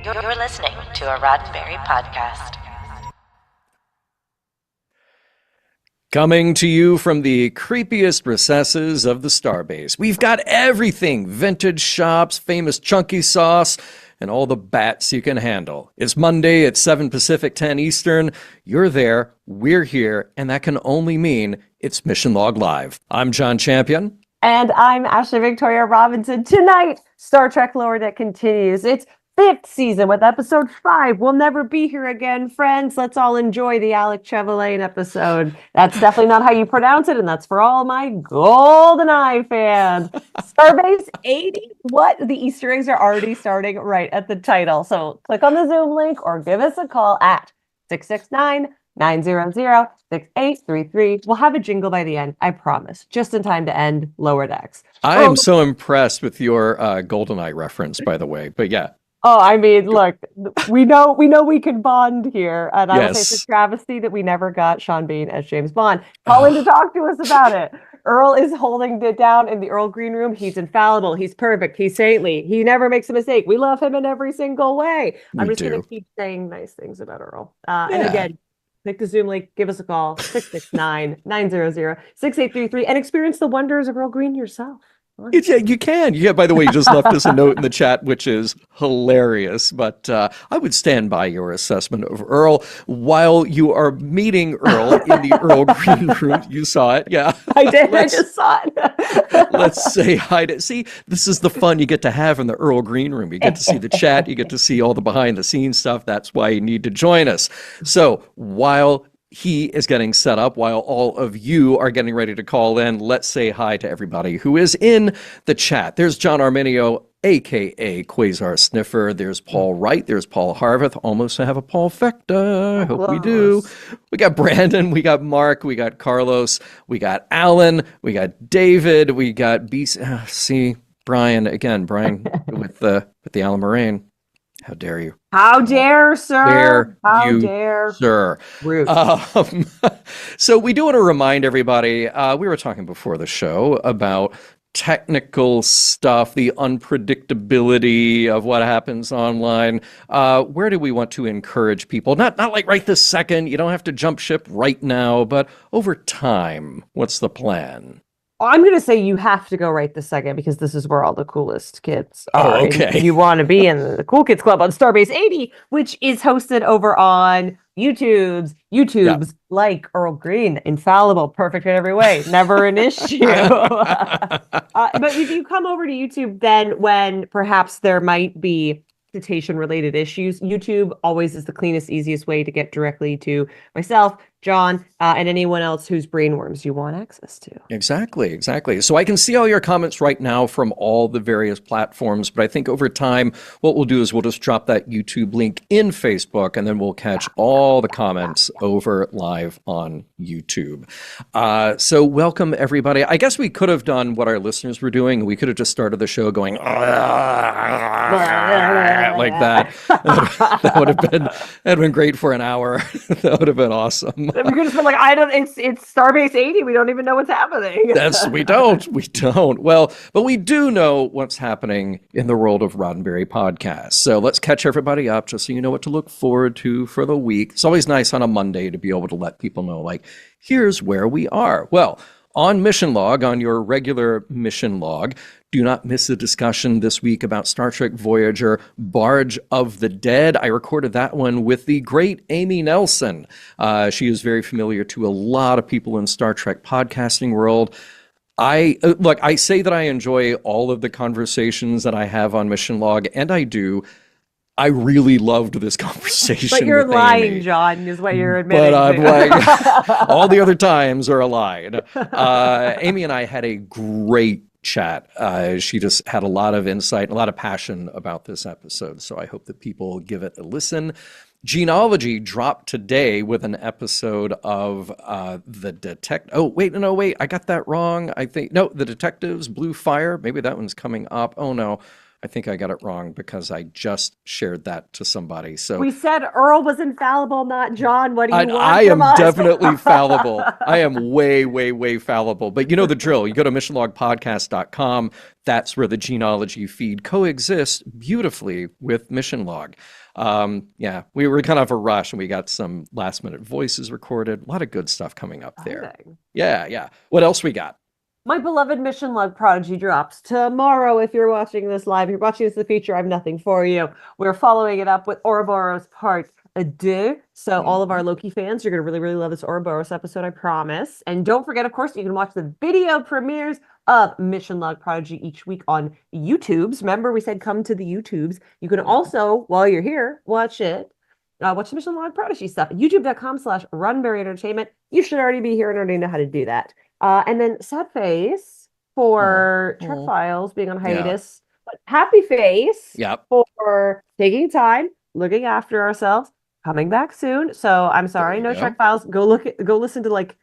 You're listening to a Roddenberry podcast. Coming to you from the creepiest recesses of the Starbase, we've got everything: vintage shops, famous chunky sauce, and all the bats you can handle. It's Monday at 7 Pacific, 10 Eastern. You're there, we're here, and that can only mean it's Mission Log Live. I'm John Champion. And I'm Ashley Victoria Robinson. Tonight, Star Trek Lower Deck continues its 5th season with episode 5. We'll never be here again, friends. Let's all enjoy the Alec Trevelyan episode. That's definitely not how you pronounce it, and that's for all my GoldenEye fans. Starbase 80. What? The Easter eggs are already starting right at the title. So click on the Zoom link or give us a call at 669-900-6833. We'll have a jingle by the end, I promise. Just in time to end Lower Decks. I am so impressed with your GoldenEye reference, by the way. But yeah. Oh, I mean, look, we know we can bond here. And I would say it's a travesty that we never got Sean Bean as James Bond. Call in to talk to us about it. Earl is holding it down in the Earl Green Room. He's infallible. He's perfect. He's saintly. He never makes a mistake. We love him in every single way. I'm just going to keep saying nice things about Earl. And again, click the Zoom link, give us a call, 669-900-6833, and experience the wonders of Earl Green yourself. Yeah, you can. Yeah, by the way, you just left us a note in the chat, which is hilarious. But I would stand by your assessment of Earl. While you are meeting Earl in the Earl Green Room, you saw it. Yeah, I did. I just saw it. Let's say hi to... See, this is the fun you get to have in the Earl Green Room. You get to see the chat. You get to see all the behind-the-scenes stuff. That's why you need to join us. So while he is getting set up, while all of you are getting ready to call in, let's say hi to everybody who is in the chat. There's John Arminio, a.k.a. Quasar Sniffer. There's Paul Wright. There's Paul Harveth. Almost have a Paul Fecta. I hope we do. We got Brandon. We got Mark. We got Carlos. We got Alan. We got David. We got see, Brian. Again, Brian with the Alan Moraine. How dare you? How dare, sir? How dare, sir? Rude. So we do want to remind everybody, we were talking before the show about technical stuff, the unpredictability of what happens online. Where do we want to encourage people? Not like right this second. You don't have to jump ship right now, but over time, what's the plan? I'm going to say you have to go right this second because this is where all the coolest kids are. Oh, okay. You want to be in the Cool Kids Club on Starbase 80, which is hosted over on YouTube's like Earl Green, infallible, perfect in every way, never an issue. But if you come over to YouTube, then when perhaps there might be citation-related issues, YouTube always is the cleanest, easiest way to get directly to myself, John, and anyone else whose brainworms you want access to. Exactly. So I can see all your comments right now from all the various platforms, but I think over time, what we'll do is we'll just drop that YouTube link in Facebook, and then we'll catch all the comments over live on YouTube. So welcome, everybody. I guess we could have done what our listeners were doing. We could have just started the show going like that. That would have been great for an hour. That would have been awesome. We could have been like, it's Starbase 80. We don't even know what's happening. We don't. Well, but we do know what's happening in the world of Roddenberry podcasts. So let's catch everybody up just so you know what to look forward to for the week. It's always nice on a Monday to be able to let people know, like, here's where we are. Well, on Mission Log, on your regular Mission Log, do not miss a discussion this week about Star Trek Voyager, Barge of the Dead. I recorded that one with the great Amy Nelson. She is very familiar to a lot of people in Star Trek podcasting world. I say that I enjoy all of the conversations that I have on Mission Log, and I do. I really loved this conversation. But you're with lying, Amy. John, is what you're admitting. But I'm like, all the other times are a lie. Amy and I had a great chat. She just had a lot of insight, a lot of passion about this episode. So I hope that people give it a listen. Genealogy dropped today with an episode of the detect. Oh, wait, I got that wrong. The Detectives Blue Fire. Maybe that one's coming up. Oh no. I think I got it wrong because I just shared that to somebody. So We said Earl was infallible, not John. What do you want I from am us? definitely fallible. I am way, way, way fallible. But you know the drill. You go to missionlogpodcast.com. That's where the genealogy feed coexists beautifully with Mission Log. Yeah, we were kind of a rush and we got some last minute voices recorded. A lot of good stuff coming up there. Exciting. Yeah. What else we got? My beloved Mission Log Prodigy drops tomorrow. If you're watching this live, if you're watching this in the future, I have nothing for you. We're following it up with Ouroboros Part 2. So all of our Loki fans, you're going to really, really love this Ouroboros episode, I promise. And don't forget, of course, you can watch the video premieres of Mission Log Prodigy each week on YouTubes. Remember, we said come to the YouTubes. You can also, while you're here, watch it. Watch the Mission Log Prodigy stuff at youtube.com/runberry entertainment. You should already be here and already know how to do that. And then sad face for Trek Files being on hiatus, but happy face for taking time, looking after ourselves, coming back soon. So I'm sorry, no Trek Files. Go listen to like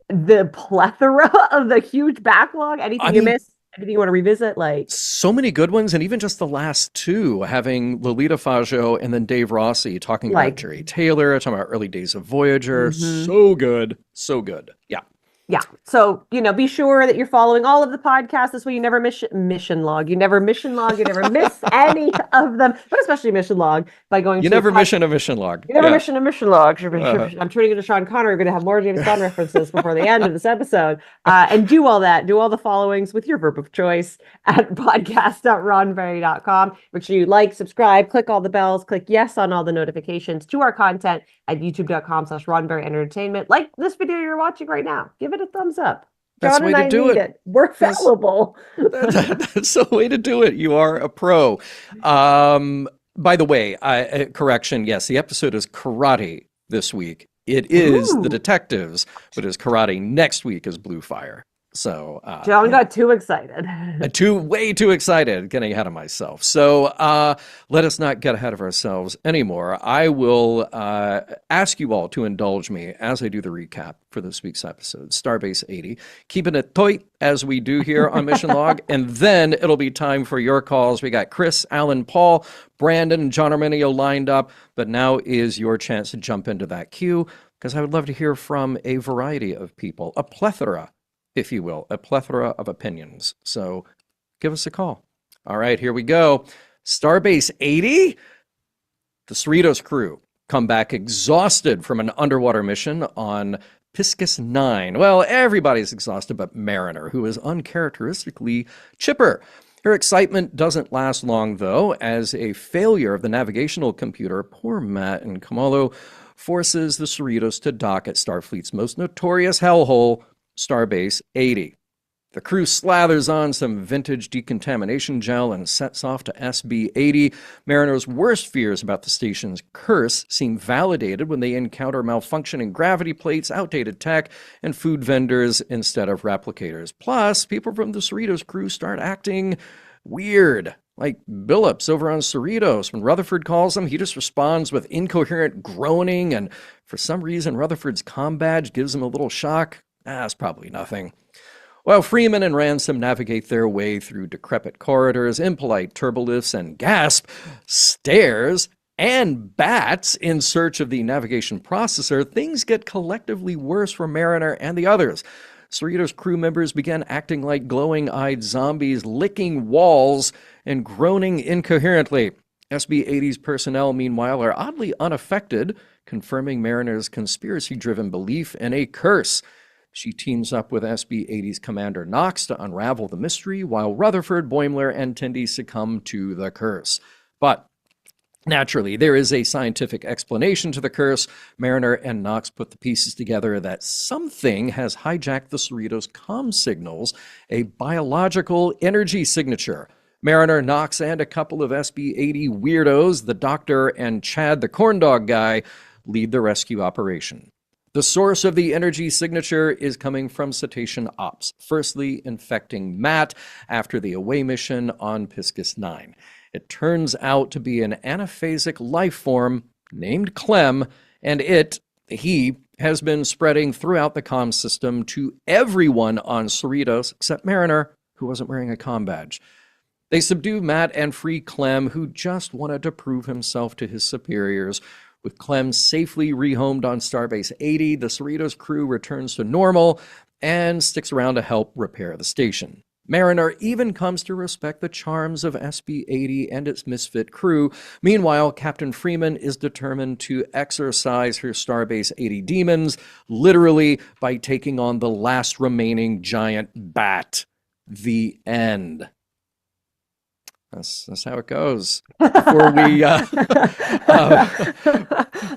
the plethora of the huge backlog. Anything you missed, anything you want to revisit, like so many good ones, and even just the last two, having Lolita Faggio and then Dave Rossi talking about Jerry Taylor, talking about early days of Voyager. So good. Yeah. So, be sure that you're following all of the podcasts. This way you never miss Mission Log. You never miss any of them, but especially Mission Log by going You never mission a Mission Log. You never mission a Mission Log. I'm turning into Sean Connery. We're going to have more James Bond references before the end of this episode. And do all that. Do all the followings with your verb of choice at podcast.ronberry.com. Make sure you like, subscribe, click all the bells, click yes on all the notifications to our content at youtube.com/ronberry entertainment. Like this video you're watching right now. Give it a thumbs up. That's the way to do it. We're fallible. That's the way to do it. You are a pro. By the way, correction. Yes, the episode is karate this week. It is the detectives, but it's karate next week is Blue Fire. So John got too excited. Way too excited, getting ahead of myself. So let us not get ahead of ourselves anymore. I will ask you all to indulge me as I do the recap for this week's episode, Starbase 80. Keeping it tight as we do here on Mission Log, and then it'll be time for your calls. We got Chris, Alan, Paul, Brandon, and John Arminio lined up, but now is your chance to jump into that queue, because I would love to hear from a variety of people, a plethora, if you will, a plethora of opinions. So give us a call. All right, here we go. Starbase 80? The Cerritos crew come back exhausted from an underwater mission on Piscis 9. Well, everybody's exhausted but Mariner, who is uncharacteristically chipper. Her excitement doesn't last long, though, as a failure of the navigational computer, poor Matt and Kamalo, forces the Cerritos to dock at Starfleet's most notorious hellhole, Starbase 80. The crew slathers on some vintage decontamination gel and sets off to SB-80. Mariner's worst fears about the station's curse seem validated when they encounter malfunctioning gravity plates, outdated tech, and food vendors instead of replicators. Plus, people from the Cerritos crew start acting weird. Like Billups over on Cerritos. When Rutherford calls him, he just responds with incoherent groaning, and for some reason, Rutherford's comm badge gives him a little shock. It's probably nothing. While Freeman and Ransom navigate their way through decrepit corridors, impolite turbolifts, and stairs, and bats in search of the navigation processor, things get collectively worse for Mariner and the others. Cerritos crew members begin acting like glowing-eyed zombies, licking walls and groaning incoherently. SB-80's personnel, meanwhile, are oddly unaffected, confirming Mariner's conspiracy-driven belief in a curse. She teams up with SB-80's Commander Knox to unravel the mystery, while Rutherford, Boimler, and Tendi succumb to the curse. But naturally, there is a scientific explanation to the curse. Mariner and Knox put the pieces together that something has hijacked the Cerritos' comm signals, a biological energy signature. Mariner, Knox, and a couple of SB-80 weirdos, the Doctor and Chad the corn dog guy, lead the rescue operation. The source of the energy signature is coming from Cetacean Ops, firstly infecting Matt after the away mission on Piscis 9. It turns out to be an anaphasic life form named Clem, and he has been spreading throughout the comm system to everyone on Cerritos except Mariner, who wasn't wearing a comm badge. They subdue Matt and free Clem, who just wanted to prove himself to his superiors. With Clem safely rehomed on Starbase 80, the Cerritos crew returns to normal and sticks around to help repair the station. Mariner even comes to respect the charms of SB-80 and its misfit crew. Meanwhile, Captain Freeman is determined to exorcise her Starbase 80 demons, literally by taking on the last remaining giant bat. The end. That's how it goes. Before we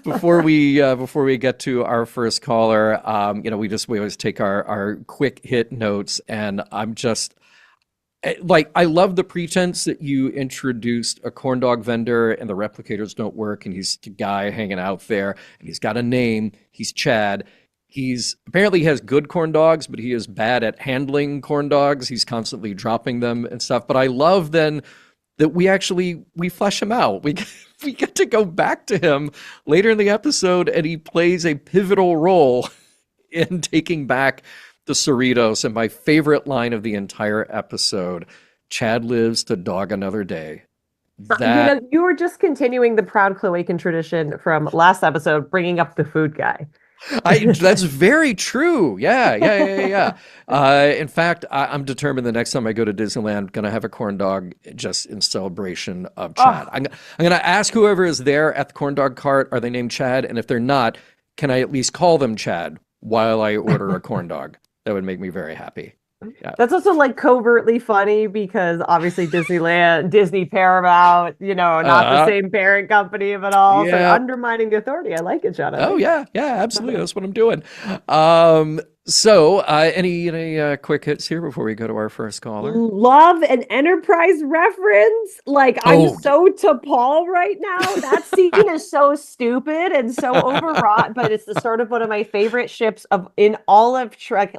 before we get to our first caller, we always take our quick hit notes, and I'm just like, I love the pretense that you introduced a corn dog vendor and the replicators don't work, and he's a guy hanging out there, and he's got a name. He's Chad. He's apparently has good corn dogs, but he is bad at handling corn dogs. He's constantly dropping them and stuff. But I love then that we flesh him out. We get to go back to him later in the episode, and he plays a pivotal role in taking back the Cerritos. And my favorite line of the entire episode: Chad lives to dog another day. You were just continuing the proud Cloacan tradition from last episode, bringing up the food guy. That's very true. Yeah. In fact, I'm determined the next time I go to Disneyland, I'm going to have a corn dog just in celebration of Chad. I'm going to ask whoever is there at the corn dog cart, are they named Chad? And if they're not, can I at least call them Chad while I order a corn dog? That would make me very happy. Yeah. That's also like covertly funny because obviously Disney Paramount, not the same parent company of it all. Yeah. So undermining the authority. I like it, Jonathan. Oh yeah, absolutely. That's what I'm doing. Any quick hits here before we go to our first caller? Love an Enterprise reference. I'm so to Paul right now. That scene is so stupid and so overwrought, but it's the sort of one of my favorite ships in all of Trek.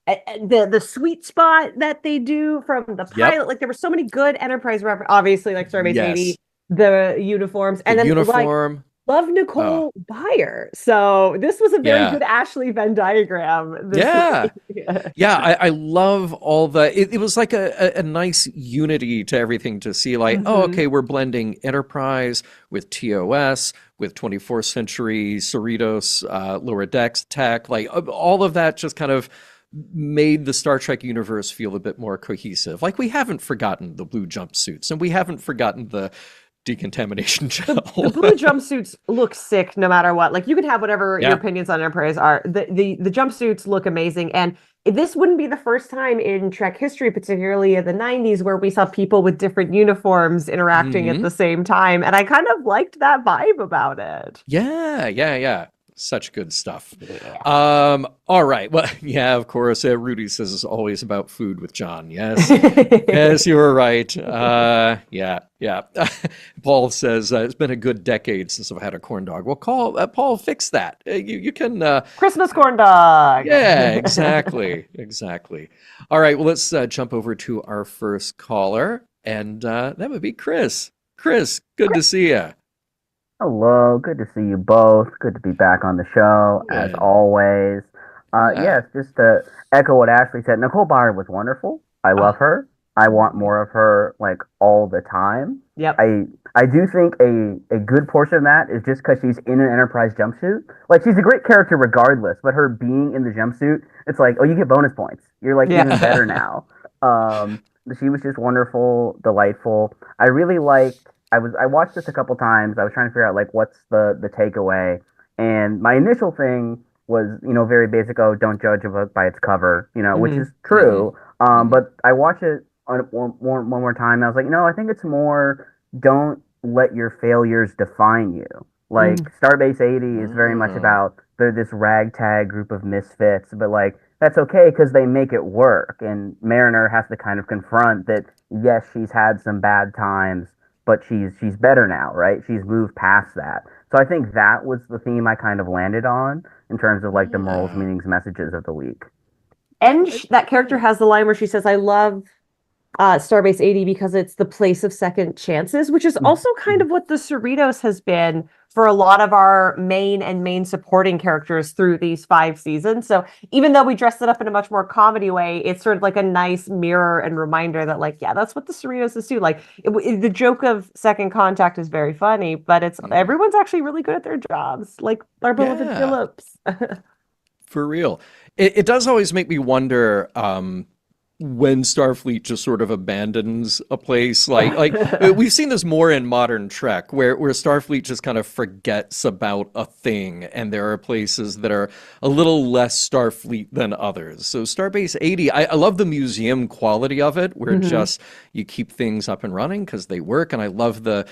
The sweet spot that they do from the pilot, there were so many good Enterprise references. Obviously, like Starbase 80, the uniforms, and then uniform. Love Nicole Byer. So this was a very good Ashley Venn diagram. I love all the. It was like a nice unity to everything to see. We're blending Enterprise with TOS with 24th century Cerritos lower decks tech. All of that just kind of made the Star Trek universe feel a bit more cohesive. We haven't forgotten the blue jumpsuits, and we haven't forgotten the decontamination gel. The blue jumpsuits look sick no matter what. You can have whatever your opinions on Enterprise are. The jumpsuits look amazing, and this wouldn't be the first time in Trek history, particularly in the 90s, where we saw people with different uniforms interacting at the same time, and I kind of liked that vibe about it. Yeah. Such good stuff. All right. Well, of course. Rudy says it's always about food with John. Yes. Yes, you were right. Yeah. Paul says it's been a good decade since I've had a corn dog. Well, Paul, fix that. You can Christmas corn dog. Yeah, exactly. All right. Well, let's jump over to our first caller, and that would be Chris. Chris, good to see you. Hello, good to see you both. Good to be back on the show, as always. Yes, just to echo what Ashley said, Nicole Byer was wonderful. I love her. I want more of her, all the time. Yep. I do think a good portion of that is just because she's in an Enterprise jumpsuit. She's a great character regardless, but her being in the jumpsuit, it's you get bonus points. You're, even better now. She was just wonderful, delightful. I really liked... I watched this a couple times. I was trying to figure out what's the takeaway, and my initial thing was very basic. Oh, don't judge a book by its cover, which is true. But I watched it one more time. And I was like, I think it's more don't let your failures define you. Starbase 80 is very much about they're this ragtag group of misfits, but that's okay because they make it work. And Mariner has to kind of confront that. Yes, she's had some bad times, but she's better now, right? She's moved past that. So I think that was the theme I kind of landed on in terms of the morals, meanings, messages of the week. And that character has the line where she says, I love Starbase 80 because it's the place of second chances, which is also kind of what the Cerritos has been for a lot of our main supporting characters through these 5 seasons. So even though we dressed it up in a much more comedy way, it's sort of like a nice mirror and reminder that, like, yeah, that's what the Cerritos is too. Like the joke of second contact is very funny, but it's everyone's actually really good at their jobs, like our beloved Yeah. Phillips. For real. It does always make me wonder when Starfleet just sort of abandons a place. Like we've seen this more in modern Trek, where Starfleet just kind of forgets about a thing, and there are places that are a little less Starfleet than others. So Starbase 80, I love the museum quality of it, where just you keep things up and running because they work, and I love the,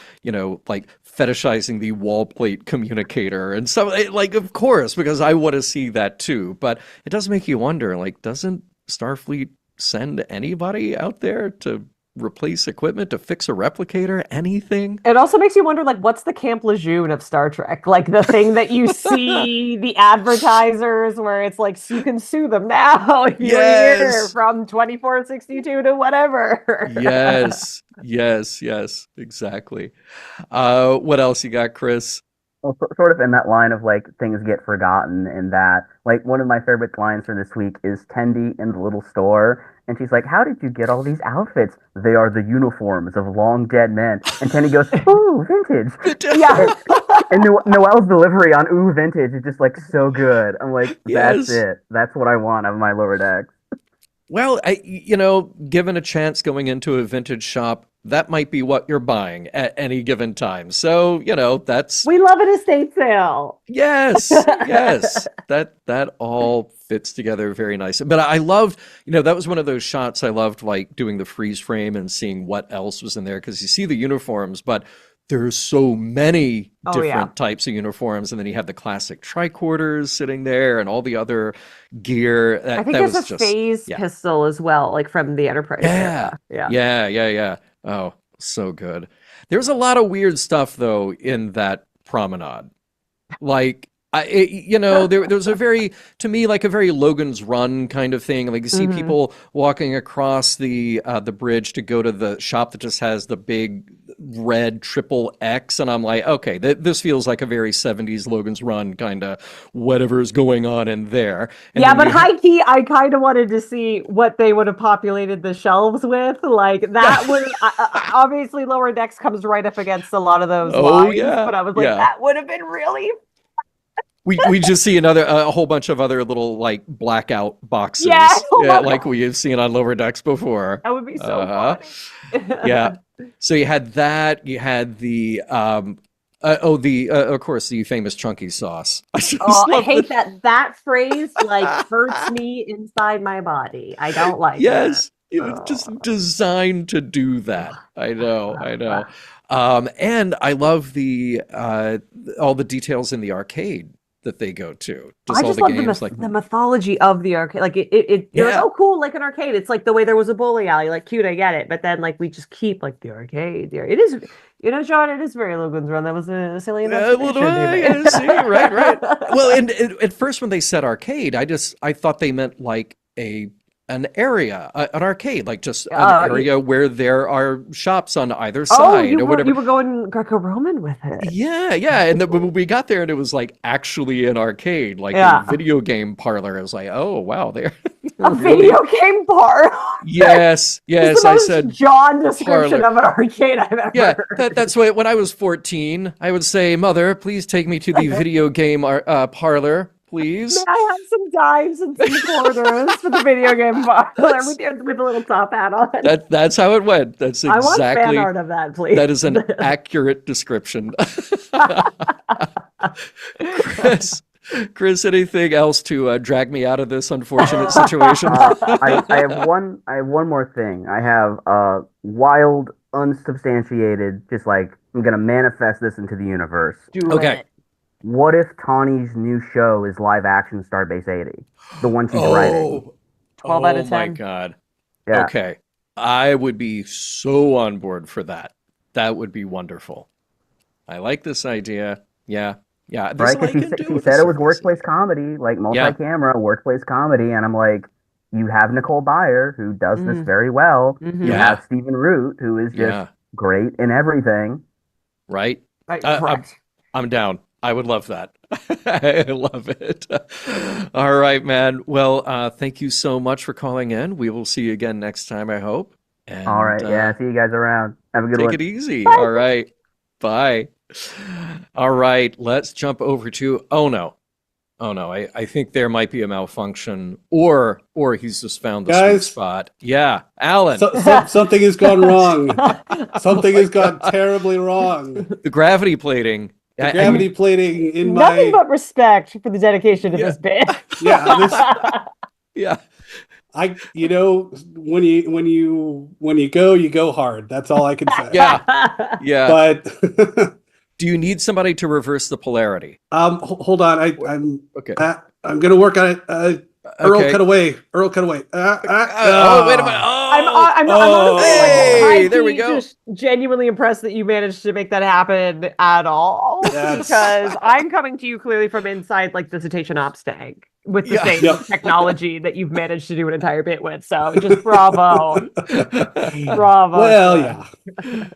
like fetishizing the wall plate communicator and so, like, of course, because I want to see that too. But it does make you wonder, like, doesn't Starfleet send anybody out there to replace equipment, to fix a replicator, anything? It also makes you wonder, like, what's the Camp Lejeune of Star Trek? Like the thing that you see the advertisers where it's like, you can sue them now if you're here from 2462 to whatever. Yes, exactly. What else you got, Chris? Well, sort of in that line of like things get forgotten, and that like one of my favorite lines for this week is Tendi in the little store, and she's like, "How did you get all these outfits? They are the uniforms of long dead men." And Tendi goes, "Ooh, vintage." Yeah. And Noelle's delivery on "ooh, vintage" is just like so good. I'm like, that's it. That's what I want of my lower decks. Well, given a chance going into a vintage shop, that might be what you're buying at any given time. So, that's... We love an estate sale. Yes. That all fits together very nicely. But I loved, that was one of those shots I loved, like doing the freeze frame and seeing what else was in there, because you see the uniforms, but there's so many different types of uniforms, and then you have the classic tricorders sitting there and all the other gear. I think there's a phase pistol as well, like from the Enterprise era. Yeah. Oh, so good. There's a lot of weird stuff though in that promenade. Like, there's a very, to me, like a very Logan's Run kind of thing. Like you see people walking across the bridge to go to the shop that just has the big red triple X, and I'm like, okay, this feels like a very 70s Logan's Run kind of whatever's going on in there. And yeah, but high key, I kind of wanted to see what they would have populated the shelves with. Like that would obviously Lower Decks comes right up against a lot of those lines, but I was like, that would have been really. We just see a whole bunch of other little like blackout boxes, like we have seen on Lower Decks before. That would be so funny. So you had that. You had the of course, the famous chunky sauce. I hate that. That phrase like hurts me inside my body. I don't like it. It was just designed to do that. I know. And I love the all the details in the arcade that they go to. I just love the mythology of the arcade. Like you're like, oh cool, like an arcade. It's like the way there was a bowling alley. Like cute, I get it. But then like we just keep like the arcade. It is, John. It is very Logan's Run. That was a silly enough. Right. Well, and at first when they said arcade, I thought they meant like an area, an arcade, like just an area where there are shops on either side or whatever. You were going Greco-Roman with it. Yeah. And when we got there and it was like actually an arcade, like a video game parlor. I was like, oh, wow. They're a video game parlor? Yes. I said John description of an arcade I've ever heard. That's why when I was 14, I would say, Mother, please take me to the video game parlor. Please. May I have some dimes and some quarters for the video game parlor with a little top hat on? That's how it went. That's exactly. I want fan art of that, please. That is an accurate description. Chris, anything else to drag me out of this unfortunate situation? I have one more thing. I have wild, unsubstantiated, just like I'm gonna manifest this into the universe. Okay. What if Tawny's new show is live action Starbase 80? The one she's writing. 12 out of 10. Oh my God. Yeah. Okay. I would be so on board for that. That would be wonderful. I like this idea. Yeah. Right? Because she said it was workplace comedy, like multi-camera workplace comedy. And I'm like, you have Nicole Byer, who does this Mm. very well. Mhm. You Yeah. have Stephen Root, who is just Yeah. great in everything. Right? Right, I'm correct. I'm down. I would love that. I love it. All right, man. Well, thank you so much for calling in. We will see you again next time, I hope. All And right, yeah. See you guys around. Have a good take one. it easy. Bye. All right. Bye. All right. Let's jump over to, oh no. Oh no. I think there might be a malfunction or he's just found the sweet Guys, spot. Yeah. Alan. something has gone wrong. Something my has gone God. terribly wrong. The gravity plating. The gravity plating in Nothing my but respect for the dedication to Yeah. this bit. Yeah. when you go, you go hard. That's all I can say. Yeah. Yeah. But Do you need somebody to reverse the polarity? hold on. Okay. I'm gonna work on it. Earl, Okay. cut away. Earl, cut away. Oh, wait a minute. I'm Oh, honestly hey, like there we high-key go. just genuinely impressed that you managed to make that happen at all. That's- Because I'm coming to you clearly from inside like the cetacean ops tank with the Yeah. same Yep. technology that you've managed to do an entire bit with. So just bravo. Bravo. Well, sir. yeah.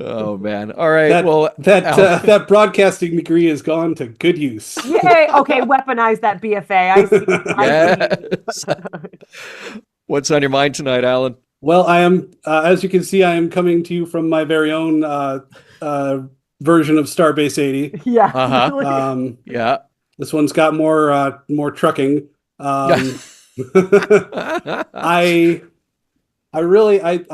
Oh man. All right. That well, that broadcasting degree has gone to good use. Yay. Okay, weaponize that BFA. I see. yes. What's on your mind tonight, Alan? Well, I am, as you can see, I am coming to you from my very own version of Starbase 80. Yeah. Uh-huh. Really. Yeah. This one's got more trucking. I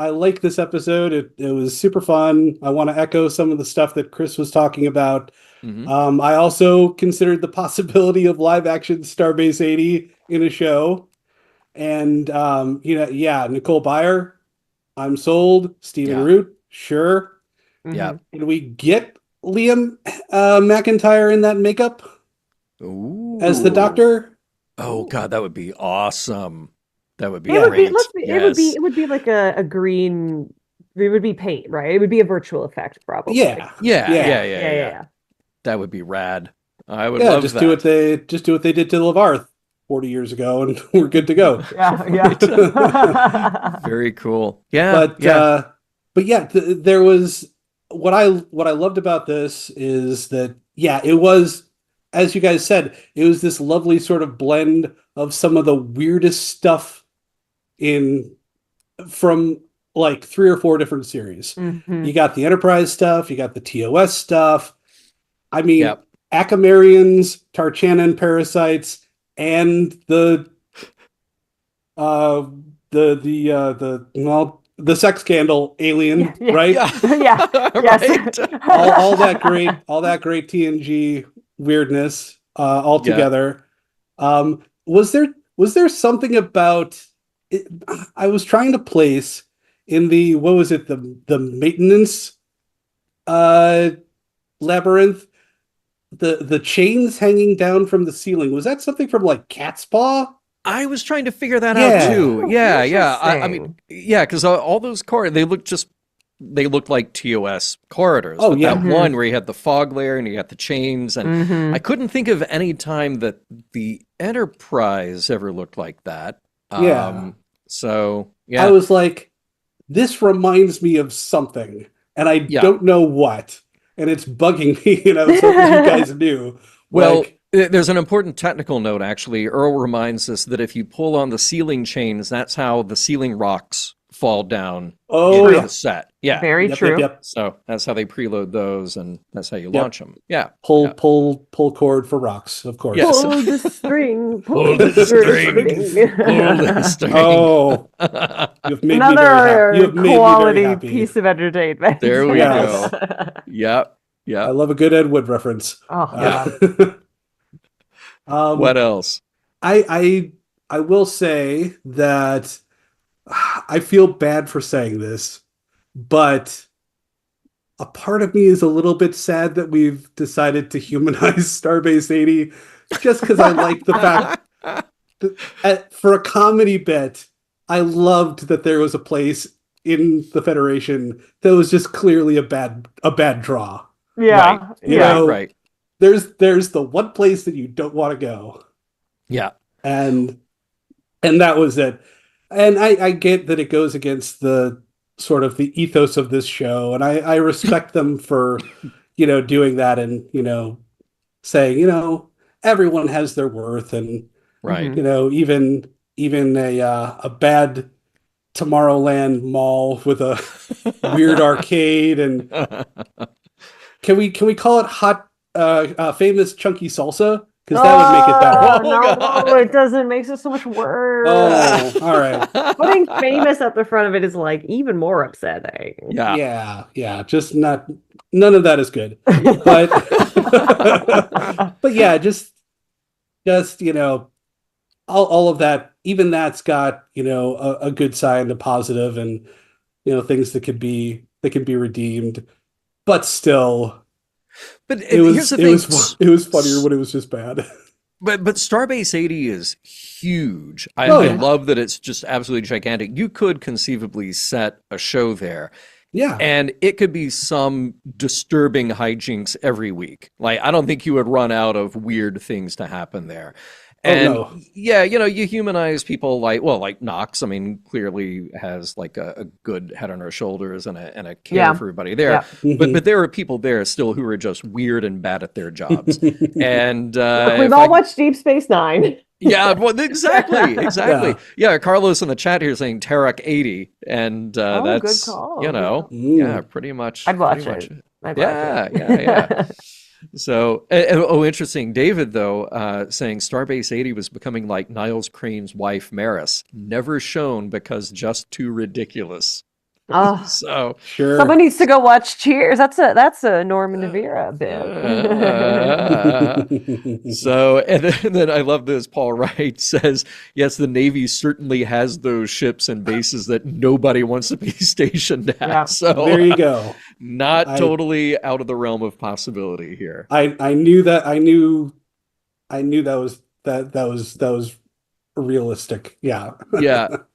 like this episode. It was super fun. I want to echo some of the stuff that Chris was talking about. Mhm. I also considered the possibility of live action Starbase 80 in a show. And Nicole Byer, I'm sold. Stephen Yeah. Root, sure. Yeah. Can we get Liam McIntyre in that makeup Ooh. as the Doctor? Oh God, that would be awesome. That would be It would be, great. it would be like a green, it would be paint, right? It would be a virtual effect, probably. Yeah. Yeah. That would be rad. I would Yeah, love just that. do what they did to LeVar 40 years ago, and we're good to go. Yeah. Very cool. Yeah. But there was what I loved about this is that it was, as you guys said, it was this lovely sort of blend of some of the weirdest stuff from like 3 or 4 different series. Mhm. You got the Enterprise stuff, you got the TOS stuff. I mean, Yep. Akamarians, Tarchanan parasites, and the sex scandal alien, Yeah. right? Yeah. Yes. Right. all that great TNG weirdness all together. Was there something about it? I was trying to place in the, what was it, the maintenance labyrinth, the chains hanging down from the ceiling. Was that something from like Cat's Paw? I was trying to figure that Yeah. out too. Yeah. I mean, Interesting. because all those corridors, they look like TOS corridors. Oh, but yeah. that one where you had the fog layer and you got the chains, and Mhm. I couldn't think of any time that the Enterprise ever looked like that. Yeah. So yeah, I was like, this reminds me of something, and I don't know what, and it's bugging me, and I was hoping you guys knew. well. Like, There's an important technical note, actually. Earl reminds us that if you pull on the ceiling chains, that's how the ceiling rocks fall down into the set. Yeah. Very true. Yep. So that's how they preload those, and that's how you launch them. Yeah. Pull cord for rocks, of course. Yes. Pull the string. Pull the string. Pull the string. Oh, you've made me very happy. Another You have made me very quality happy. piece of entertainment. There we Yes. go. Yep. I Yep. love a good Ed Wood reference. Oh, What else? I will say that I feel bad for saying this, but a part of me is a little bit sad that we've decided to humanize Starbase 80, just because I like the fact that for a comedy bit, I loved that there was a place in the Federation that was just clearly a bad draw. yeah. Right. You Yeah. know, Right. There's the one place that you don't want to go. Yeah. And And that was it. And I get that it goes against the sort of the ethos of this show, and I respect them for, doing that and, saying, everyone has their worth, and Right. even a bad Tomorrowland mall with a weird arcade, and can we call it hot famous chunky salsa? Because that would make it better. Oh, Oh, no, God. it doesn't. It makes it so much worse. Oh, all right. Putting famous at the front of it is like even more upsetting. Yeah. Yeah. Just none of that is good. But but yeah, just all of that, even that's got, a good side, a positive, and things that can be redeemed. But still, But it here's the thing. was funnier when it was just bad. But Starbase 80 is huge. I Oh, yeah. love that it's just absolutely gigantic. You could conceivably set a show there, Yeah. and it could be some disturbing hijinks every week. Like, I don't think you would run out of weird things to happen there. And no. yeah, you humanize people like Knox. I mean, clearly has like a good head on her shoulders and a care Yeah. for everybody there. Yeah. But there are people there still who are just weird and bad at their jobs. And Look, we've if all watched Deep Space Nine. yeah, well, exactly. Yeah, Carlos in the chat here saying Tarek 80, and Good that's call. yeah, pretty much. I'd watch pretty it. much I'd Yeah, watch it. yeah. So, interesting. David, though, saying Starbase 80 was becoming like Niles Crane's wife, Maris. Never shown because just too ridiculous. Oh, So, Sure. someone needs to go watch Cheers. That's a Norman Devira bit. so, and then I love this. Paul Wright says, yes, the Navy certainly has those ships and bases that nobody wants to be stationed at. Yeah. So, There you go. not totally out of the realm of possibility here. I knew that. I knew that was realistic. Yeah.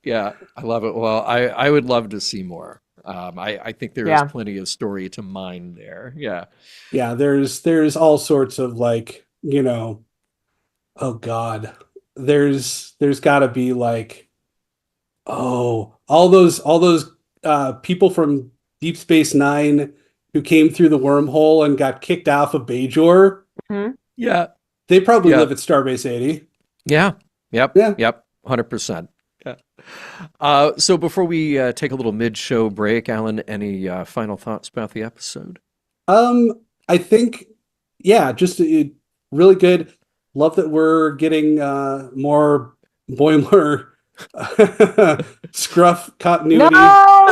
Yeah, I love it. Well, I would love to see more. I think there is plenty of story to mine there. Yeah. Yeah, there's all sorts of like, oh God. There's got to be like, all those people from Deep Space Nine who came through the wormhole and got kicked off of Bajor. Mhm. Yeah. They probably live at Starbase 80. Yeah. Yep. Yeah. Yep. 100%. Yeah. So before we take a little mid-show break, Alan, any final thoughts about the episode? I think, just really good. Love that we're getting more Boimler scruff continuity. No!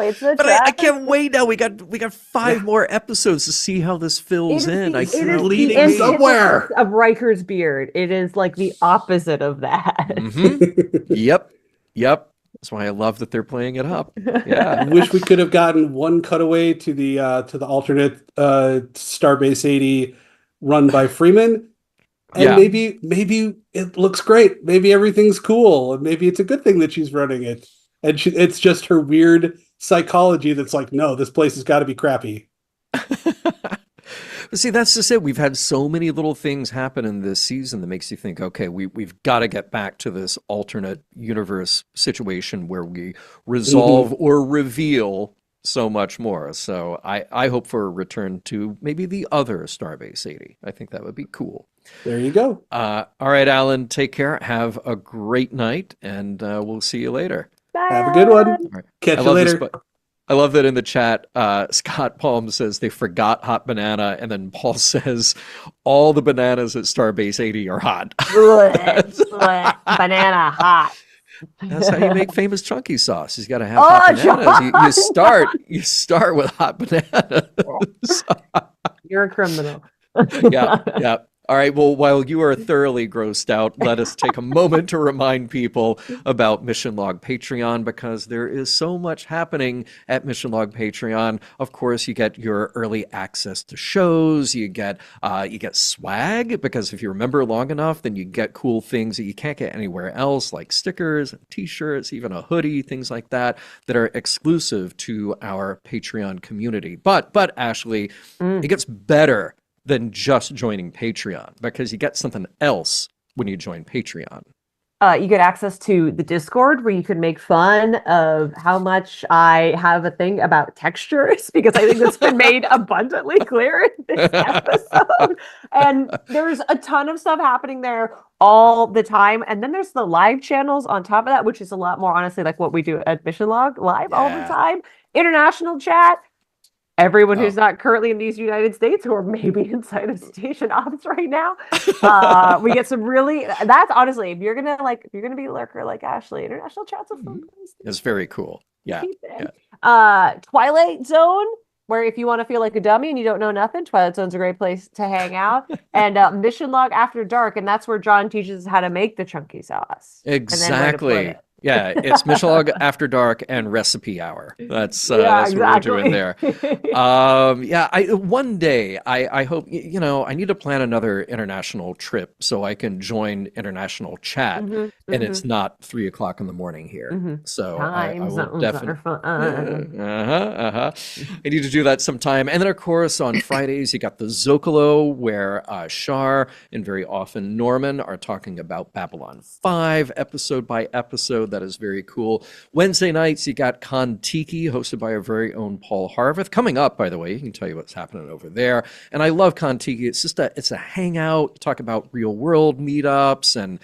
It's a But I trap. can't wait now. We got 5 more episodes to see how this fills in. It is leading the somewhere. antithesis of Riker's beard. It is like the opposite of that. Mm-hmm. Yep. That's why I love that they're playing it up. Yeah. I wish we could have gotten one cutaway to the alternate Starbase 80 run by Freeman. And maybe it looks great. Maybe everything's cool. And maybe it's a good thing that she's running it. And it's just her weird psychology that's like, no, this place has got to be crappy. But see, that's just it. We've had so many little things happen in this season that makes you think, okay, we've got to get back to this alternate universe situation where we resolve or reveal so much more. So I hope for a return to maybe the other Starbase 80. I think that would be cool. There you go. All right, Alan, take care. Have a great night, and we'll see you later. Bye. Have a good one. Right. Catch you later. I love that in the chat, Scott Palm says they forgot hot banana, and then Paul says all the bananas at Starbase 80 are hot. Banana hot. That's how you make famous chunky sauce. You got to have hot bananas. You start with hot bananas. You're a criminal. Yeah. All right, well, while you are thoroughly grossed out, let us take a moment to remind people about Mission Log Patreon, because there is so much happening at Mission Log Patreon. Of course, you get your early access to shows, you get swag, because if you remember long enough, then you get cool things that you can't get anywhere else, like stickers, t-shirts, even a hoodie, things like that are exclusive to our Patreon community. But Ashley, it gets better than just joining Patreon, because you get something else when you join Patreon? You get access to the Discord where you can make fun of how much I have a thing about textures because I think that's been made abundantly clear in this episode. And there's a ton of stuff happening there all the time. And then there's the live channels on top of that, which is a lot more honestly like what we do at Mission Log live all the time. International chat. Everyone who's not currently in these United States or maybe inside of station ops right now. We get some really, that's honestly, if you're going to be a lurker like Ashley, international chats are fun. It's very cool. Yeah. Twilight Zone, where if you want to feel like a dummy and you don't know nothing, Twilight Zone's a great place to hang out. And Mission Log After Dark, and that's where John teaches us how to make the chunky sauce. Exactly. Yeah, it's Mission Log After Dark and Recipe Hour. That's what we're doing there. One day I hope I need to plan another international trip so I can join international chat, and it's not 3:00 in the morning here. So I will definitely. I need to do that sometime, and then of course on Fridays you got the Zocalo where Shar and very often Norman are talking about Babylon 5 episode by episode. That is very cool. Wednesday nights, you got Kon-Tiki, hosted by our very own Paul Harveth. Coming up, by the way, he can tell you what's happening over there. And I love Kon-Tiki. It's just it's a hangout, talk about real world meetups and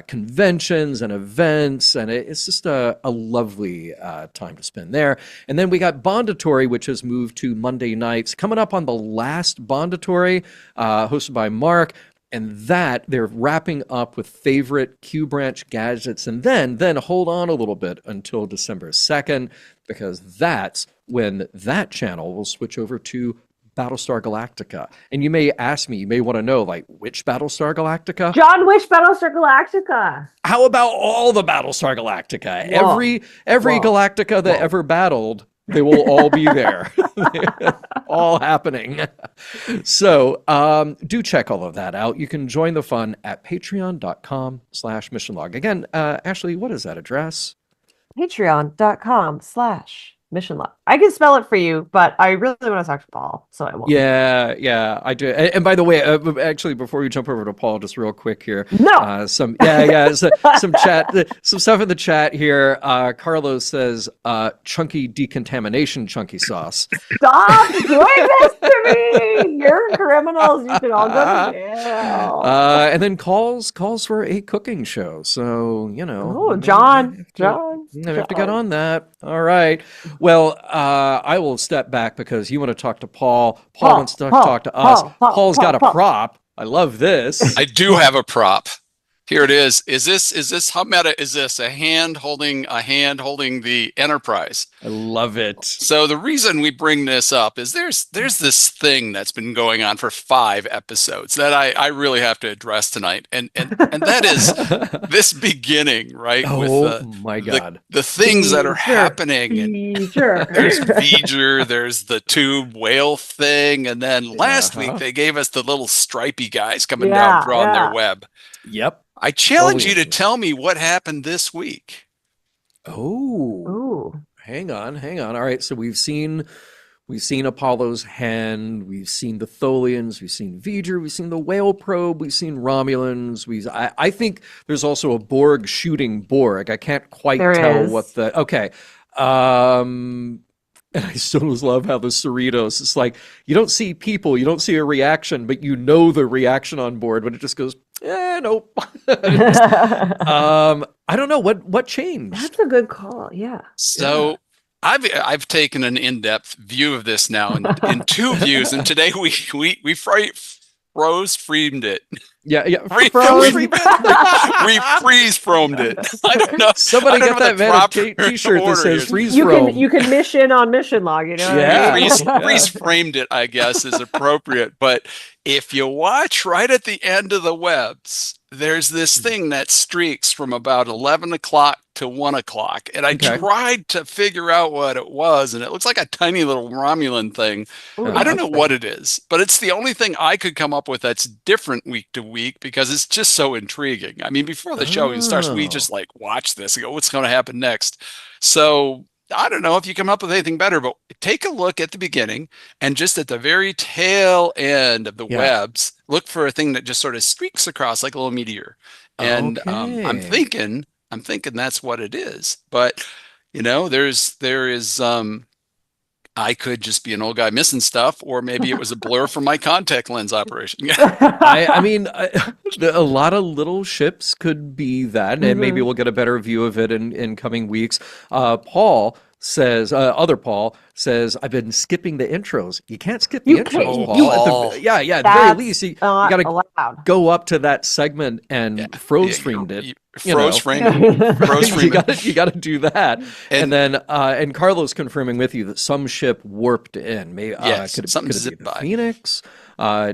conventions and events. And it's just a lovely time to spend there. And then we got Bondatory, which has moved to Monday nights. Coming up on the last Bondatory, hosted by Mark. And that they're wrapping up with favorite Q Branch gadgets. And then hold on a little bit until December 2nd, because that's when that channel will switch over to Battlestar Galactica. And you may ask me, you may want to know, like, which Battlestar Galactica? John, which Battlestar Galactica? How about all the Battlestar Galactica? Whoa. Every Galactica that ever battled, they will all be there. All happening. So do check all of that out. You can join the fun at patreon.com/missionlog. Again, Ashley, what is that address? Patreon.com/missionlog. I can spell it for you, but I really want to talk to Paul, so I won't. Yeah, I do. And by the way, actually, before we jump over to Paul, just real quick here. No. Some chat, some stuff in the chat here. Carlos says, "Chunky decontamination, chunky sauce." Stop doing this to me! You're criminals. You should all go to jail. And then calls for a cooking show. So John. We have to get on that. All right. Well, I will step back because you want to talk to Paul. Paul wants to talk to us. Paul's got a prop. I love this. I do have a prop. Here it is. Is this how meta is this? A hand holding the Enterprise. I love it. So the reason we bring this up is there's this thing that's been going on for 5 episodes that I really have to address tonight. And that is this beginning, right? Oh my God. The things that are happening. And there's V'ger, there's the tube whale thing, and then last week they gave us the little stripy guys coming down drawing their web. Yep. I challenge you to tell me what happened this week. Oh, hang on. All right, so we've seen Apollo's hand, we've seen the Tholians, we've seen V'ger, we've seen the whale probe, we've seen Romulans. I think there's also a Borg shooting Borg. I can't quite tell what the. Okay. And I still just love how the Cerritos, it's like, you don't see people, you don't see a reaction, but you know the reaction on board when it just goes, nope. I don't know what changed. That's a good call. Yeah. So I've taken an in-depth view of this now in 2 views, and today we freemed it. Yeah. We freeze-fromed it. I don't know. Somebody get that man a t-shirt that says freeze frame. You can mission on Mission Log, you know? Yeah. Freeze-framed it, I guess, is appropriate. But if you watch right at the end of the webs, there's this thing that streaks from about 11 o'clock to 1 o'clock. And I tried to figure out what it was, and it looks like a tiny little Romulan thing. Ooh, I don't know what it is, but it's the only thing I could come up with that's different week to week because it's just so intriguing. I mean, before the show even starts, we just like watch this and go, what's going to happen next? So I don't know if you come up with anything better, but take a look at the beginning and just at the very tail end of the webs, look for a thing that just sort of streaks across like a little meteor. And I'm Okay. thinking that's what it is. But there is I could just be an old guy missing stuff, or maybe it was a blur from my contact lens operation. I mean, a lot of little ships could be that, and maybe we'll get a better view of it in coming weeks. Paul says, other Paul says, I've been skipping the intros. You can't skip the intros, Paul. At the very least, you got to go up to that segment and froze framed it. Froze framed. You got to do that, and then and Carlos confirming with you that some ship warped in. Maybe could it be the Phoenix?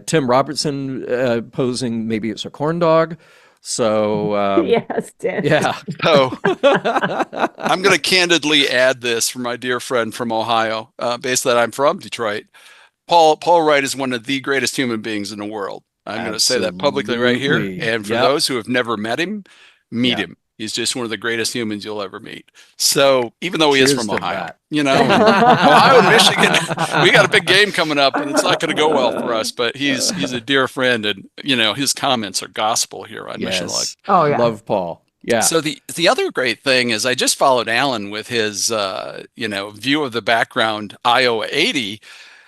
Tim Robertson posing maybe it's a corn dog. So yes, Dan. Yeah. So I'm going to candidly add this for my dear friend from Ohio, based that I'm from Detroit. Paul Wright is one of the greatest human beings in the world. I'm going to say that publicly right here. And for those who have never met him, meet him. He's just one of the greatest humans you'll ever meet. So even though he is from Ohio, Ohio and Michigan, we got a big game coming up, and it's not going to go well for us. But he's a dear friend, and his comments are gospel here on Mission Log. Oh yeah, love Paul. Yeah. So the other great thing is I just followed Alan with his view of the background Iowa 80.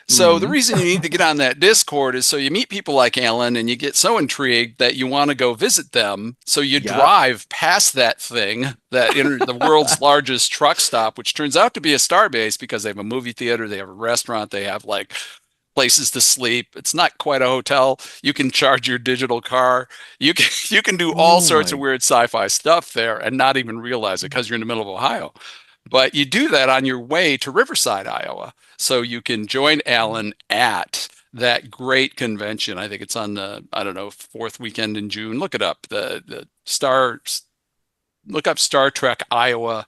So the reason you need to get on that Discord is so you meet people like Alan and you get so intrigued that you want to go visit them. So you drive past that thing, the world's largest truck stop, which turns out to be a Starbase because they have a movie theater, they have a restaurant, they have like places to sleep. It's not quite a hotel. You can charge your digital car. You can do all sorts of weird sci-fi stuff there and not even realize it because you're in the middle of Ohio. But you do that on your way to Riverside, Iowa. So you can join Alan at that great convention. I think it's on the, fourth weekend in June. Look it up. Look up Star Trek Iowa.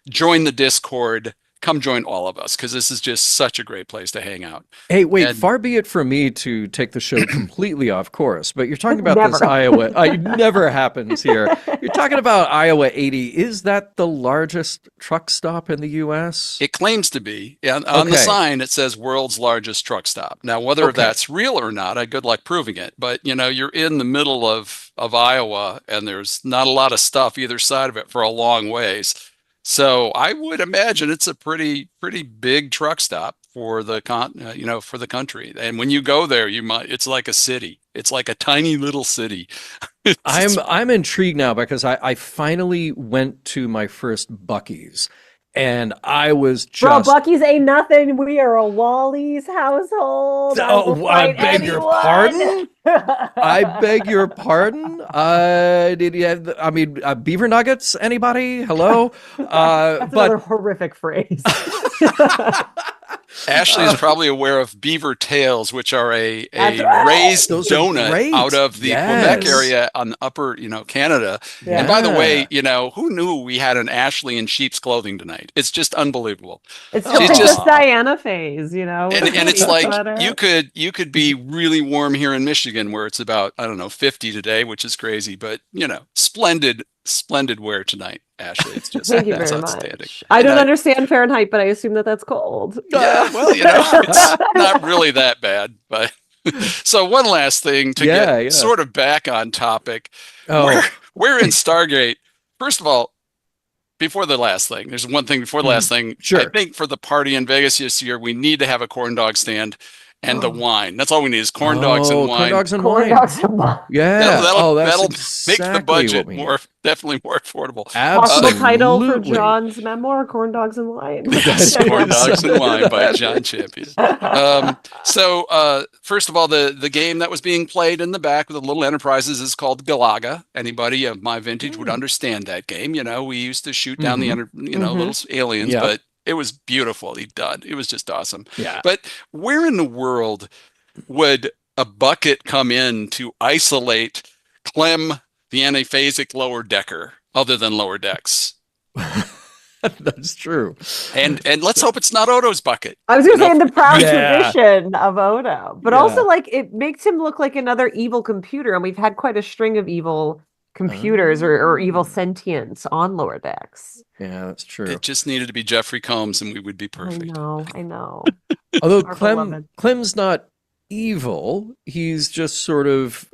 Join the Discord. Come join all of us because this is just such a great place to hang out. Hey, wait, far be it from me to take the show completely off course, but you're talking about this Iowa. It never happens here. You're talking about Iowa 80. Is that the largest truck stop in the U.S.? It claims to be. On the sign, it says world's largest truck stop. Now, whether that's real or not, good luck proving it. But, you're in the middle of Iowa, and there's not a lot of stuff either side of it for a long ways. So I would imagine it's a pretty big truck stop for the for the country. And when you go there, it's like a city. It's like a tiny little city. I'm intrigued now because I finally went to my first Buc-ee's. And I was just... Bro, Buc-ee's ain't nothing. We are a Wally's household. I beg your pardon? I beg your pardon? Did you have, beaver nuggets? Anybody? Hello? That's another horrific phrase. Ashley is probably aware of beaver tails, which are a raised donut out of the Quebec area on upper, Canada. Yeah. And by the way, who knew we had an Ashley in sheep's clothing tonight? It's just unbelievable. It's just Diana phase, And it's like you could be really warm here in Michigan where it's about 50 today, which is crazy, but splendid wear tonight, Ashley. It's just thank you very much. I don't understand Fahrenheit, but I assume that's cold. Yeah, well, it's not really that bad. But so one last thing to get sort of back on topic. We're in Stargate. First of all, before the last thing, there's one thing before the last thing. Sure. I think for the party in Vegas this year, we need to have a corn dog stand. And the wine. That's all we need is corn dogs and wine. Corn dogs and wine. Yeah. That'll make the budget definitely more affordable. Possible title for John's memoir, Corn Dogs and Wine. Corn Dogs and Wine by John Champion. So first of all, the game that was being played in the back with the little enterprises is called Galaga. Anybody of my vintage would understand that game. We used to shoot down the little aliens, but it was beautifully done. It was just awesome. Yeah. But where in the world would a bucket come in to isolate Clem, the anaphasic lower decker, other than Lower Decks? That's true. And let's hope it's not Odo's bucket. I was going to say in the proud tradition of Odo. But also, it makes him look like another evil computer. And we've had quite a string of evil computers or evil sentience on lower decks. Yeah, that's true. It just needed to be Jeffrey Combs, and we would be perfect. I know. Although Our beloved. Clem's not evil, he's just sort of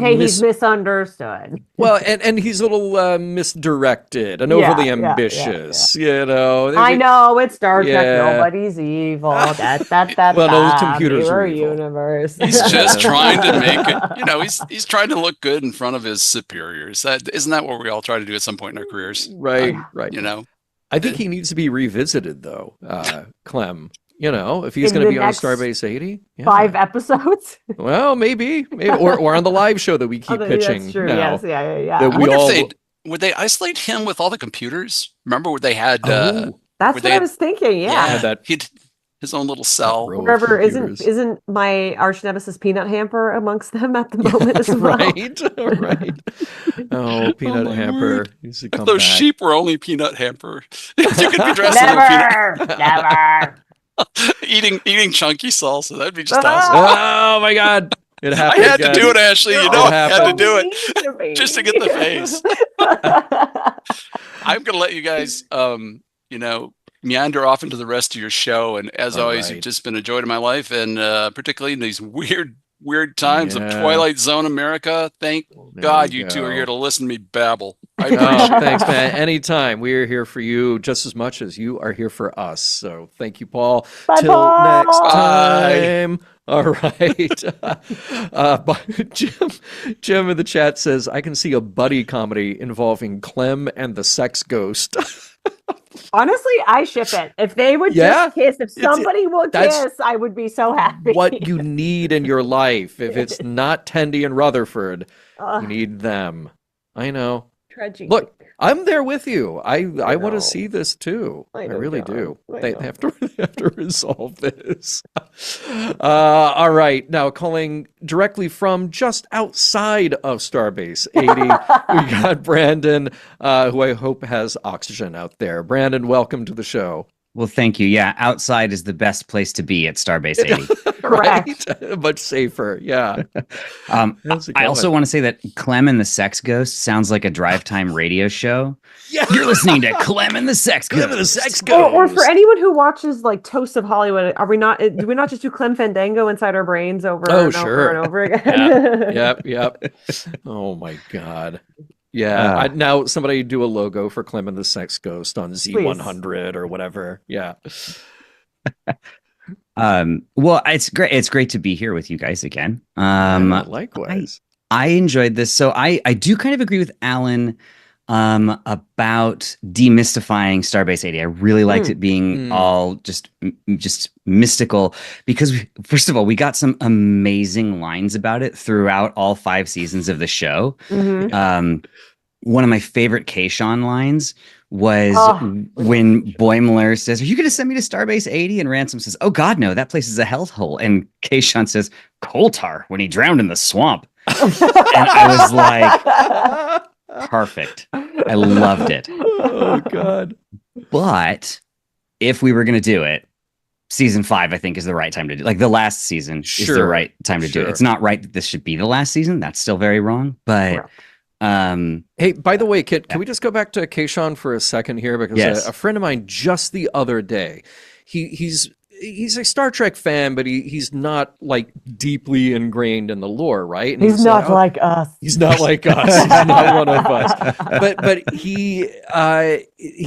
he's misunderstood. well, and he's a little misdirected and overly ambitious. You know, I know it's Star Trek. Nobody's evil. Well, no, the computers are evil. Universe. He's just trying to make it. You know, he's trying to look good in front of his superiors. Isn't that what we all try to do at some point in our careers? Right. You know, I think he needs to be revisited, though, Clem. You know, if he's going to be on Starbase 80, 5 episodes. Well, maybe, or on the live show that we keep pitching. That's true. Now, Yes, that we all would they isolate him with all the computers? Remember where they had? That's what I was thinking. Yeah, that he'd his own little cell. Wherever isn't my arch nemesis Peanut Hamper amongst them at the moment as well? Right. Oh, Peanut Hamper. If those sheep were only Peanut Hamper, you could be dressed never. eating chunky salsa. That'd be just awesome. Oh my God. It happened. I had to do it, Ashley. You know, I had to do it just to get the face. I'm going to let you guys, meander off into the rest of your show. And as always, you've just been a joy to my life. And particularly in these weird times of Twilight Zone America. Thank God you two are here to listen to me babble. Thanks, man. Anytime. We are here for you just as much as you are here for us. So thank you, Paul. Bye, Till Paul. next time. All right. Jim in the chat says, I can see a buddy comedy involving Clem and the sex ghost. Honestly, I ship it. If they would just kiss, if somebody would kiss, I would be so happy. What you need in your life. If it's not Tendi and Rutherford, you need them. I know. Trudging. Look, I'm there with you. I want to see this too. I really do. They have to resolve this. All right. Now, calling directly from just outside of Starbase 80, we got Brandon, who I hope has oxygen out there. Brandon, welcome to the show. Well, thank you. Yeah, outside is the best place to be at Starbase 80. Correct. Right? Much safer. Yeah. I also want to say that Clem and the Sex Ghost sounds like a drive time radio show. Yeah. You're listening to Clem and the Sex Ghost. Clem and the Sex Ghost. Or for anyone who watches like Toast of Hollywood, do we not just do Clem Fandango inside our brains over over and over again? Yep. Oh my God. Yeah, now somebody do a logo for Clem and the Sex Ghost on Z100 or whatever. Yeah. Well, it's great. It's great to be here with you guys again. Likewise. I enjoyed this. So I do kind of agree with Alan about demystifying Starbase 80. I really liked it being all just mystical because first of all, we got some amazing lines about it throughout all 5 seasons of the show. One of my favorite Kayshawn lines was when Boimler says, "Are you going to send me to Starbase 80?" And Ransom says, "Oh God, no, that place is a hellhole." And Kayshawn says, "Koltar when he drowned in the swamp." And I was like, perfect. I loved it. Oh God. But if we were going to do it, season 5, I think, is the right time to do it. Like the last season is the right time to do it. It's not right that this should be the last season. That's still very wrong. But hey, by the way, Kit, can we just go back to Kayshawn for a second here? Because a friend of mine just the other day, he's a Star Trek fan, but he's not like deeply ingrained in the lore, right? And he's not like us. He's not like us. He's not one of us. But he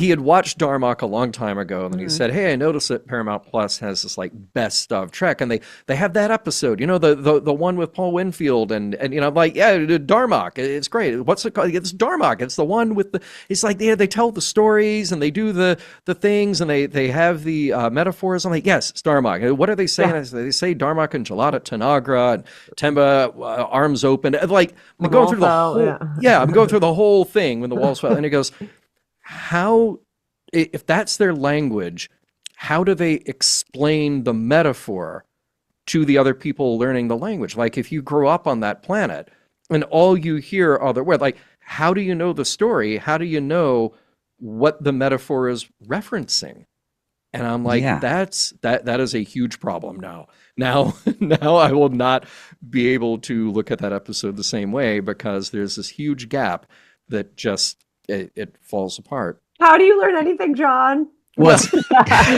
had watched Darmok a long time ago, and then he said, "Hey, I noticed that Paramount Plus has this like best of Trek, and they have that episode, the one with Paul Winfield, and I'm like, yeah, Darmok, it's great. What's it called? It's Darmok. It's the one with the. It's like they tell the stories and they do the things and they have the metaphors. I'm like, yes, it's Darmok. What are they saying? They say Darmok and Jalata Tanagra and Temba arms open. Like I'm going through the whole, I'm going through the whole thing when the walls fell, and he goes, how, if that's their language, how do they explain the metaphor to the other people learning the language? Like if you grow up on that planet and all you hear are the words, like how do you know the story? How do you know what the metaphor is referencing? And I'm like, Yeah. that is a huge problem now. Now I will not be able to look at that episode the same way because there's this huge gap that just it falls apart. How do you learn anything, John? Well,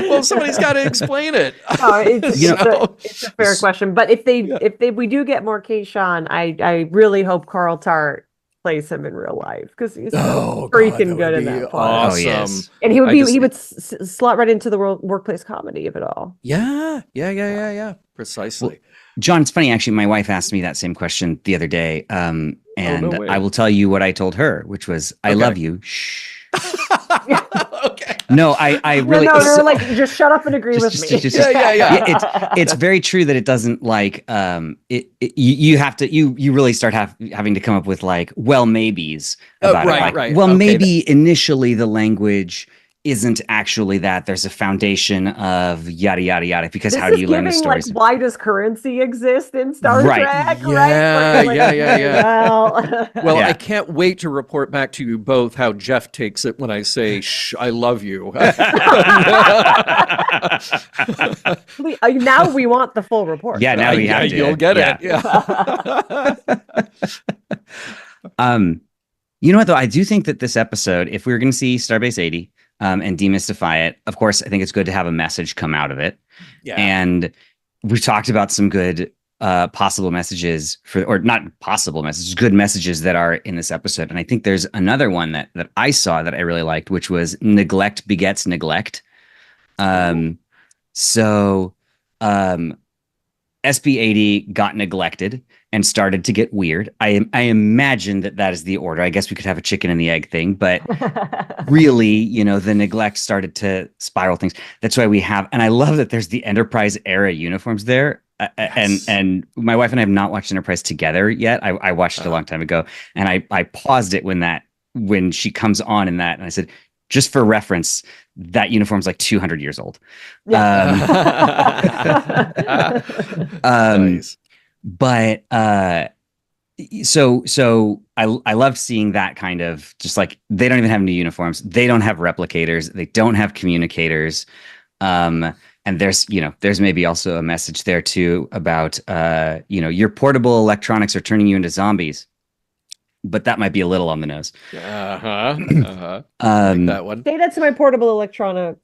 Well, somebody's got to explain it. No, it's, You know, it's a fair question. But if we do get more Keyshawn, I really hope Carl Tart plays him in real life because he's so freaking good in that part. Oh, yes. And he would slot right into the workplace comedy of it all. Yeah. Precisely. John, it's funny, actually, my wife asked me that same question the other day. And no way. I will tell you what I told her, which was, I love you. Shh. Okay. No, I really... No, you're like, just shut up and agree with me. Yeah. It's very true that it doesn't like, you have to, you really start having to come up with like, well, maybes about it. Like, Right. Well, Okay, maybe initially the language isn't actually that. There's a foundation of yada, yada, yada, because how do you learn the stories? Like, why does currency exist in Star Right. Trek? Yeah, Like, yeah. Well, Yeah. I can't wait to report back to you both how Jeff takes it when I say, shh, I love you. Now we want the full report. Yeah, now we have to. You'll get it. Yeah. You know what, though? I do think that this episode, if we were going to see Starbase 80 and demystify it, of course, I think it's good to have a message come out of it. Yeah. And we've talked about some good possible messages or not possible messages, good messages that are in this episode. And I think there's another one that I saw that I really liked, which was neglect begets neglect. SB80 got neglected and started to get weird. I imagine that is the order. I guess we could have a chicken and the egg thing, but really, the neglect started to spiral things. That's why we have, and I love that there's the Enterprise era uniforms there. Yes. And my wife and I have not watched Enterprise together yet. I watched it a long time ago, and I paused it when she comes on in that, and I said, just for reference, that uniform's like 200 years old. Nice. But so I loved seeing that kind of just like they don't even have new uniforms. They don't have replicators. They don't have communicators. And there's maybe also a message there too about your portable electronics are turning you into zombies. But that might be a little on the nose. Like that one. Say that to my portable electronics.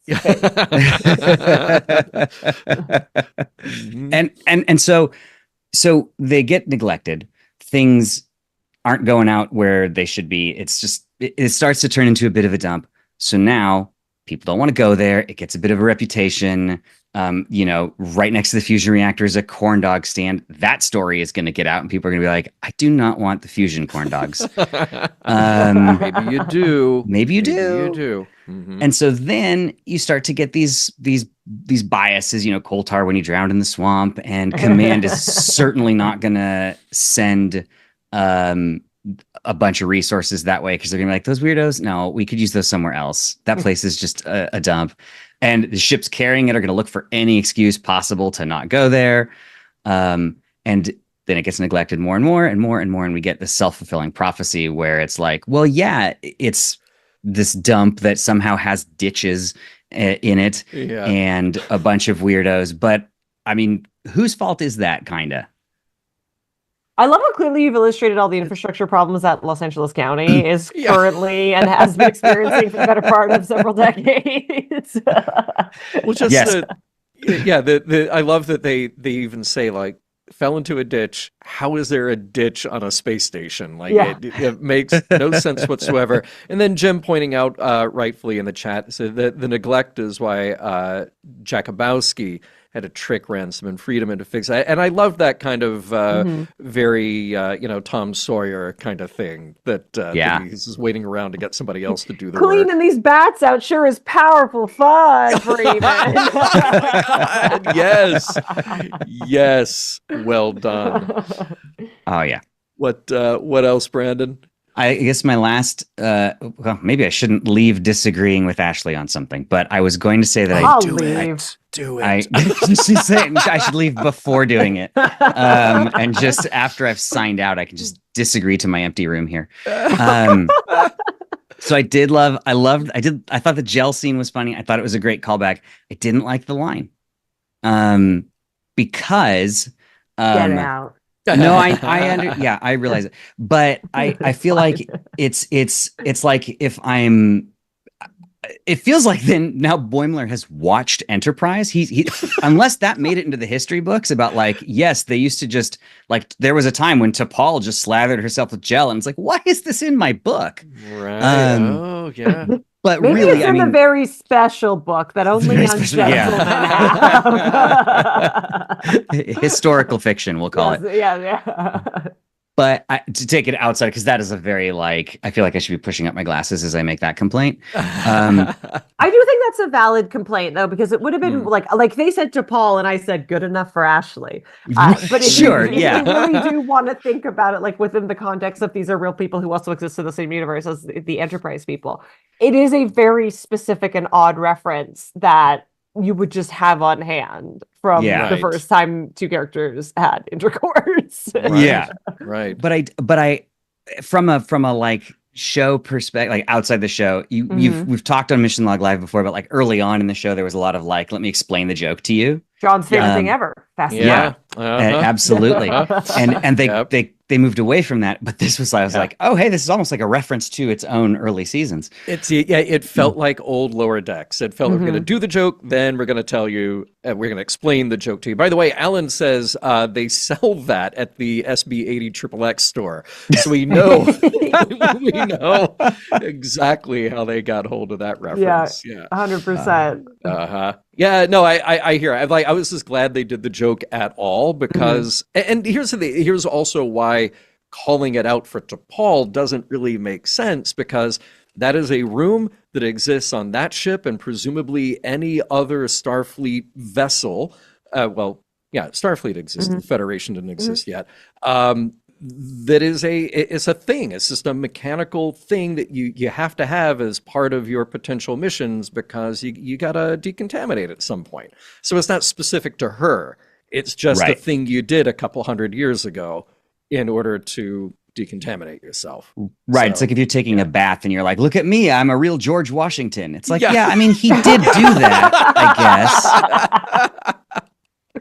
And so they get neglected. Things aren't going out where they should be. It's just it starts to turn into a bit of a dump. So now people don't want to go there. It gets a bit of a reputation. Right next to the fusion reactor is a corn dog stand. That story is going to get out, and people are going to be like, "I do not want the fusion corn dogs." Maybe you do. Maybe you do. Mm-hmm. And so then you start to get these biases. Koltar when he drowned in the swamp, and Command is certainly not going to send a bunch of resources that way because they're going to be like, those weirdos. No, we could use those somewhere else. That place is just a dump. And the ships carrying it are going to look for any excuse possible to not go there. And then it gets neglected more and more and more and more. And we get this self-fulfilling prophecy where it's like, well, yeah, it's this dump that somehow has ditches in it and a bunch of weirdos. But I mean, whose fault is that kind of? I love how clearly you've illustrated all the infrastructure problems that Los Angeles County is currently and has been experiencing for the better part of several decades. Well, just yes. I love that they even say like fell into a ditch. How is there a ditch on a space station? Like it makes no sense whatsoever. And then Jim pointing out rightfully in the chat said that the neglect is why Jakubowski had to trick Ransom and Freedom into fix it. And I love that kind of very, Tom Sawyer kind of thing that he's just waiting around to get somebody else to do the work. Cleaning these bats out sure is powerful fun, Freeman. Oh my God. Yes. Well done. Oh, yeah. What else, Brandon? I guess my last, maybe I shouldn't leave disagreeing with Ashley on something, but I was going to say that I'll I do leave. Do it. She's saying I should leave before doing it. And just after I've signed out, I can just disagree to my empty room here. So I thought the gel scene was funny. I thought it was a great callback. I didn't like the line. Because Get out. no, I realize it. But I feel like it's like if I'm it feels like then now Boimler has watched Enterprise. He unless that made it into the history books about like, yes, they used to just like there was a time when T'Pol just slathered herself with gel, and it's like, why is this in my book? Right. Oh, yeah. But Maybe really, it's in a very special book that only young gentlemen have. Historical fiction, we'll call it. Yeah. But to take it outside, because that is a very like, I feel like I should be pushing up my glasses as I make that complaint. I do think that's a valid complaint, though, because it would have been like they said to Paul, and I said good enough for Ashley. But if you really do want to think about it, like within the context of these are real people who also exist in the same universe as the Enterprise people, it is a very specific and odd reference that you would just have on hand from the first time two characters had intercourse. Right. But I from a like show perspective, like outside the show, we've talked on Mission Log Live before, but like early on in the show, there was a lot of like, let me explain the joke to you. John's favorite thing ever. Absolutely. And they moved away from that, but this was I was like, oh hey, this is almost like a reference to its own early seasons. It felt like old Lower Decks. It felt we're going to do the joke, then we're going to tell you, we're going to explain the joke to you. By the way, Alan says they sell that at the SB80 XXX store, so we know we know exactly how they got hold of that reference. Yeah, 100%. Yeah, no, I hear. I was just glad they did the joke at all because, and here's also why calling it out for T'Pol doesn't really make sense, because that is a room that exists on that ship and presumably any other Starfleet vessel. Starfleet exists. The Federation didn't exist yet. That is it's a thing. It's just a mechanical thing that you have to have as part of your potential missions because you gotta decontaminate at some point. So it's not specific to her. It's just a thing you did a couple hundred years ago in order to decontaminate yourself. Right. So, it's like if you're taking a bath and you're like, look at me, I'm a real George Washington. It's like, I mean, he did do that, I guess.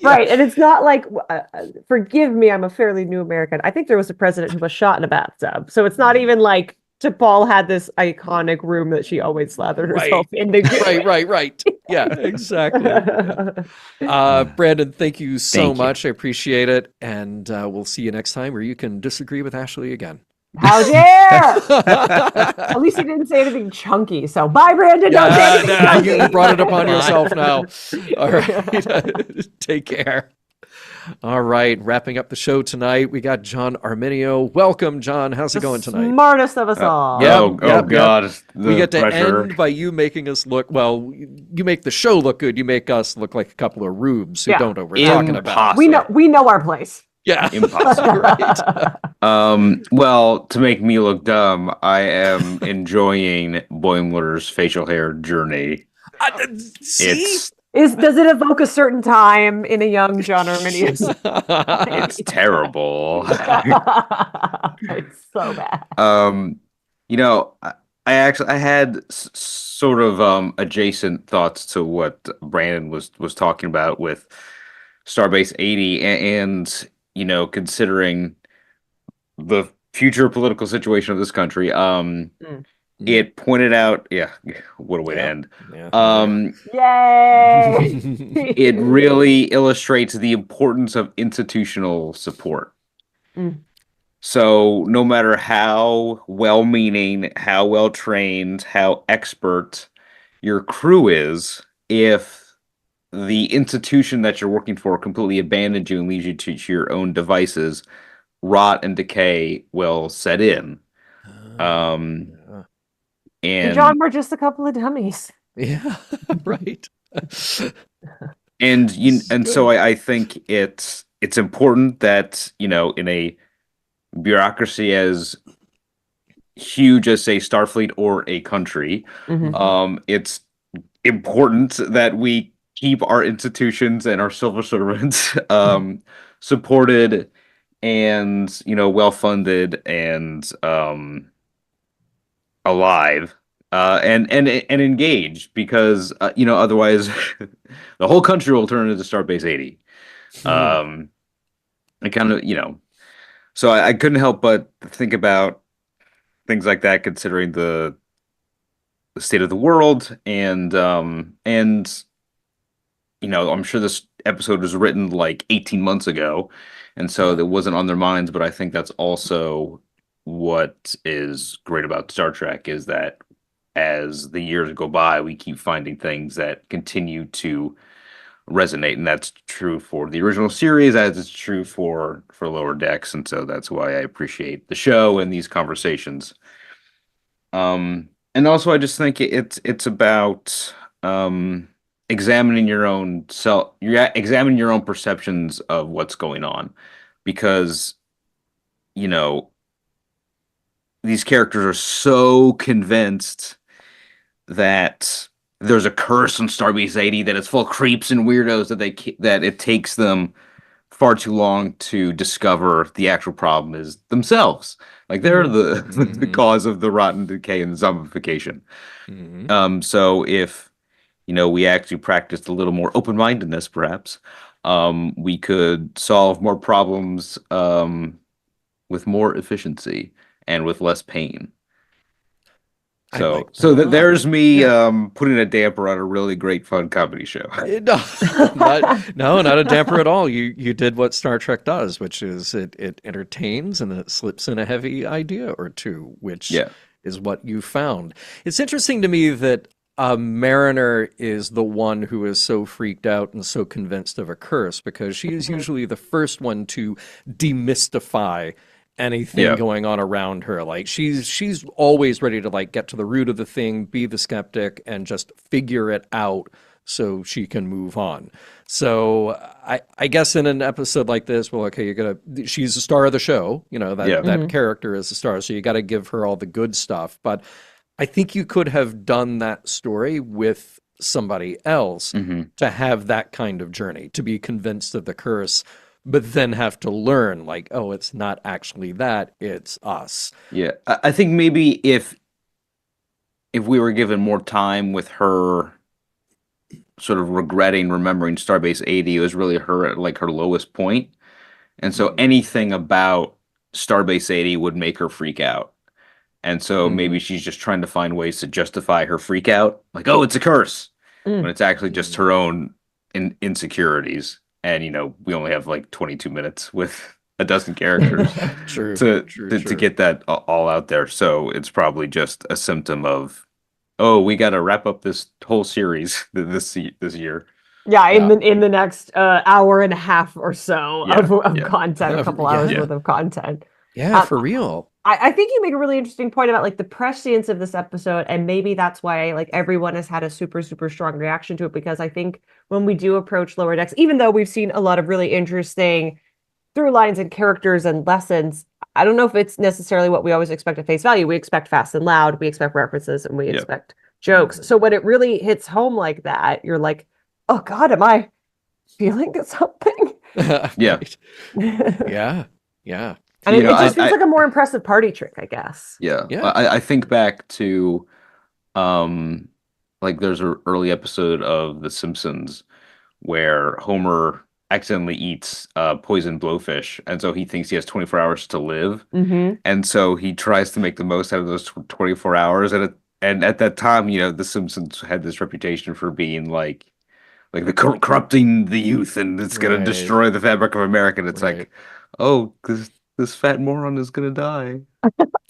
Right. And it's not like, forgive me, I'm a fairly new American. I think there was a president who was shot in a bathtub. So it's not even like T'Pol had this iconic room that she always slathered herself in. Right. Yeah, exactly. Brandon, thank you so much. I appreciate it. And we'll see you next time where you can disagree with Ashley again. How dare! At least you didn't say anything chunky. So bye, Brandon. Don't say anything chunky. You brought it upon yourself now. All right. Take care. All right. Wrapping up the show tonight, we got John Arminio. Welcome, John. How's it going tonight? Smartest of us all. God. We get to end by you making us look, well, you make the show look good. You make us look like a couple of rubes who don't know what we're talking about. We know our place. Yeah. Impossible. Right. Well, to make me look dumb, I am enjoying Boimler's facial hair journey. See? Does it evoke a certain time in a young John Arminius? It's terrible. It's so bad. I had sort of adjacent thoughts to what Brandon was talking about with Starbase 80 and considering the future political situation of this country, it pointed out, what a way to end. Yay! It really illustrates the importance of institutional support. So no matter how well-meaning, how well-trained, how expert your crew is, if the institution that you're working for completely abandons you and leaves you to your own devices, rot and decay will set in. And John, we're just a couple of dummies. Yeah, right. So I think it's important that, in a bureaucracy as huge as, say, Starfleet or a country, it's important that we keep our institutions and our civil servants supported and well funded and alive and engaged, because otherwise the whole country will turn into Starbase 80. I kind of so I couldn't help but think about things like that, considering the state of the world, and I'm sure this episode was written like 18 months ago, and so it wasn't on their minds. But I think that's also what is great about Star Trek, is that as the years go by, we keep finding things that continue to resonate, and that's true for the original series as it's true for Lower Decks, and so that's why I appreciate the show and these conversations. And also I just think it's about examining your own self, you're examining your own perceptions of what's going on, because you know these characters are so convinced that there's a curse on Starbase 80, that it's full of creeps and weirdos, that it takes them far too long to discover the actual problem is themselves. Like they're the cause of the rotten decay and zombification. So if we actually practiced a little more open-mindedness, perhaps we could solve more problems with more efficiency and with less pain. There's me putting a damper on a really great fun comedy show. Not a damper at all. You did what Star Trek does, which is it entertains and it slips in a heavy idea or two, which is what you found. It's interesting to me that Mariner is the one who is so freaked out and so convinced of a curse, because she is usually the first one to demystify anything going on around her. Like she's always ready to like get to the root of the thing, be the skeptic, and just figure it out so she can move on. So I guess in an episode like this, well, okay, she's the star of the show, that character is the star, so you got to give her all the good stuff. But I think you could have done that story with somebody else to have that kind of journey, to be convinced of the curse, but then have to learn, like, oh, it's not actually that, it's us. Yeah, I think maybe if we were given more time with her sort of remembering Starbase 80, it was really her lowest point. And so anything about Starbase 80 would make her freak out. And so maybe she's just trying to find ways to justify her freak out. Like, oh, it's a curse. When it's actually just her own insecurities. And, we only have like 22 minutes with a dozen characters to get that all out there. So it's probably just a symptom of, oh, we got to wrap up this whole series this year. Yeah, in the next hour and a half or so of content, a couple hours worth of content. Yeah, for real. I think you make a really interesting point about like the prescience of this episode, and maybe that's why like everyone has had a super, super strong reaction to it, because I think when we do approach Lower Decks, even though we've seen a lot of really interesting through lines and characters and lessons, I don't know if it's necessarily what we always expect at face value. We expect fast and loud, we expect references, and we expect jokes. So when it really hits home like that, you're like, oh God, am I feeling something? Yeah. Yeah. And it just feels like a more impressive party trick, I guess. Yeah. I think back to, like there's an early episode of The Simpsons where Homer accidentally eats poisoned blowfish, and so he thinks he has 24 hours to live, and so he tries to make the most out of those 24 hours. And at that time, The Simpsons had this reputation for being like the corrupting the youth, and it's gonna destroy the fabric of America. And it's like, oh, this fat moron is gonna die.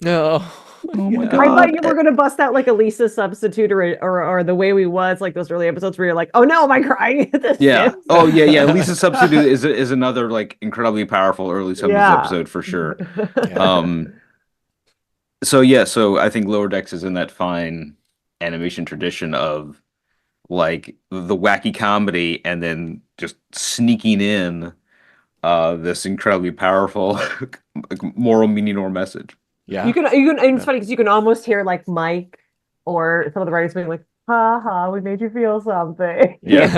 No. Oh my God. I thought you were gonna bust out like a Lisa substitute or The Way We Was, like those early episodes where you're like, oh no, am I crying at this? Yeah. Oh yeah. Lisa substitute is another like incredibly powerful early Simpsons episode for sure. So I think Lower Decks is in that fine animation tradition of like the wacky comedy and then just sneaking in this incredibly powerful moral meaning or message. Yeah. You can, and it's funny because you can almost hear like Mike or some of the writers being like, ha ha, we made you feel something. Yeah.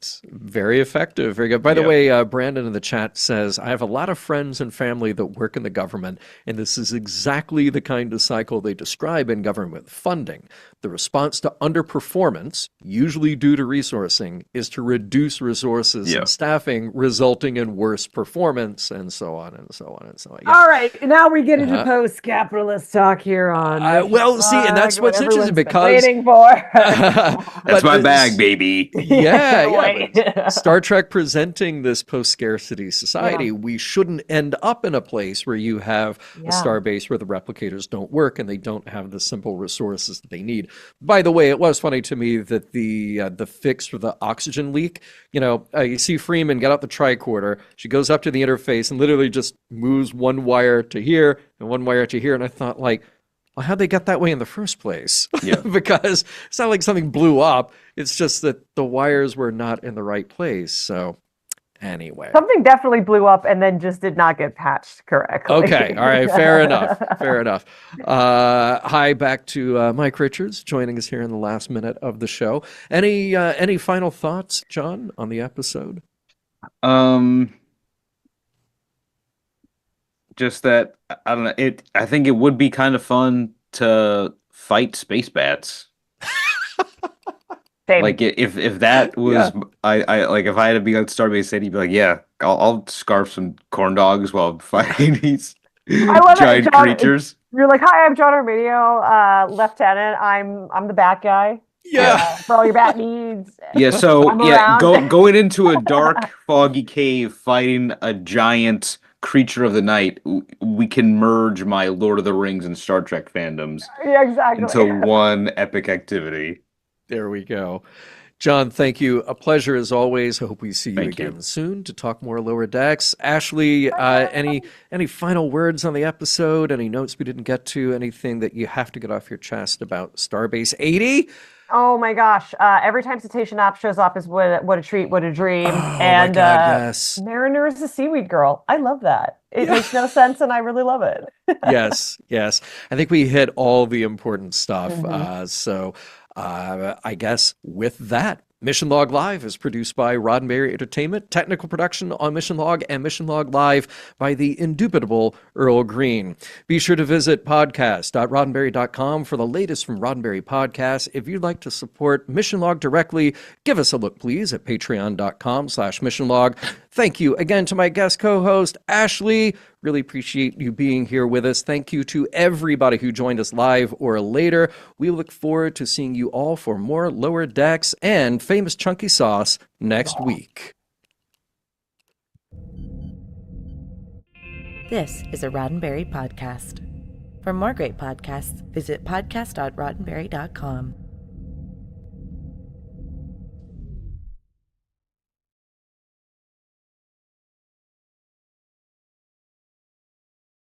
Excellent. Very effective. Very good. By the way, Brandon in the chat says, I have a lot of friends and family that work in the government, and this is exactly the kind of cycle they describe in government funding. The response to underperformance, usually due to resourcing, is to reduce resources and staffing, resulting in worse performance, and so on and so on and so on. Yeah. All right, now we get into post-capitalist talk here on. See, and that's what's interesting because waiting for. That's my bag, baby. Yeah. Star Trek presenting this post-scarcity society, we shouldn't end up in a place where you have a starbase where the replicators don't work and they don't have the simple resources that they need. By the way, it was funny to me that the fix for the oxygen leak, you see Freeman get out the tricorder. She goes up to the interface and literally just moves one wire to here and one wire to here. And I thought, well, how'd they get that way in the first place? Yeah. Because it's not like something blew up. It's just that the wires were not in the right place. So anyway. Something definitely blew up and then just did not get patched correctly. Okay. All right. Fair enough. Fair enough. Hi, back to Mike Richards joining us here in the last minute of the show. Any final thoughts, John, on the episode? Just that, I don't know. I think it would be kind of fun to fight space bats. Same. Like if that was I like if I had to be on Starbase City, be like, I'll scarf some corn dogs while fighting these giant creatures. You're like, hi, I'm John Arminio, Lieutenant. I'm the bat guy. Yeah. For all your bat needs. Yeah, so around. Going into a dark, foggy cave, fighting a giant creature of the night, we can merge my Lord of the Rings and Star Trek fandoms into one epic activity. There we go. John, thank you. A pleasure as always. I hope we see you again soon to talk more Lower Decks. Ashley, any final words on the episode? Any notes we didn't get to? Anything that you have to get off your chest about Starbase 80? Oh my gosh. Every time Cetacean App shows up is what a treat, what a dream. And my God, yes. Mariner is a seaweed girl. I love that. It makes no sense and I really love it. Yes. I think we hit all the important stuff. So I guess with that, Mission Log Live is produced by Roddenberry Entertainment. Technical production on Mission Log and Mission Log Live by the indubitable Earl Green. Be sure to visit podcast.roddenberry.com for the latest from Roddenberry Podcasts. If you'd like to support Mission Log directly, give us a look, please, at patreon.com/missionlog. Thank you again to my guest co-host, Ashley. Really appreciate you being here with us. Thank you to everybody who joined us live or later. We look forward to seeing you all for more Lower Decks and Famous Chunky Sauce next week. This is a Roddenberry podcast. For more great podcasts, visit podcast.roddenberry.com.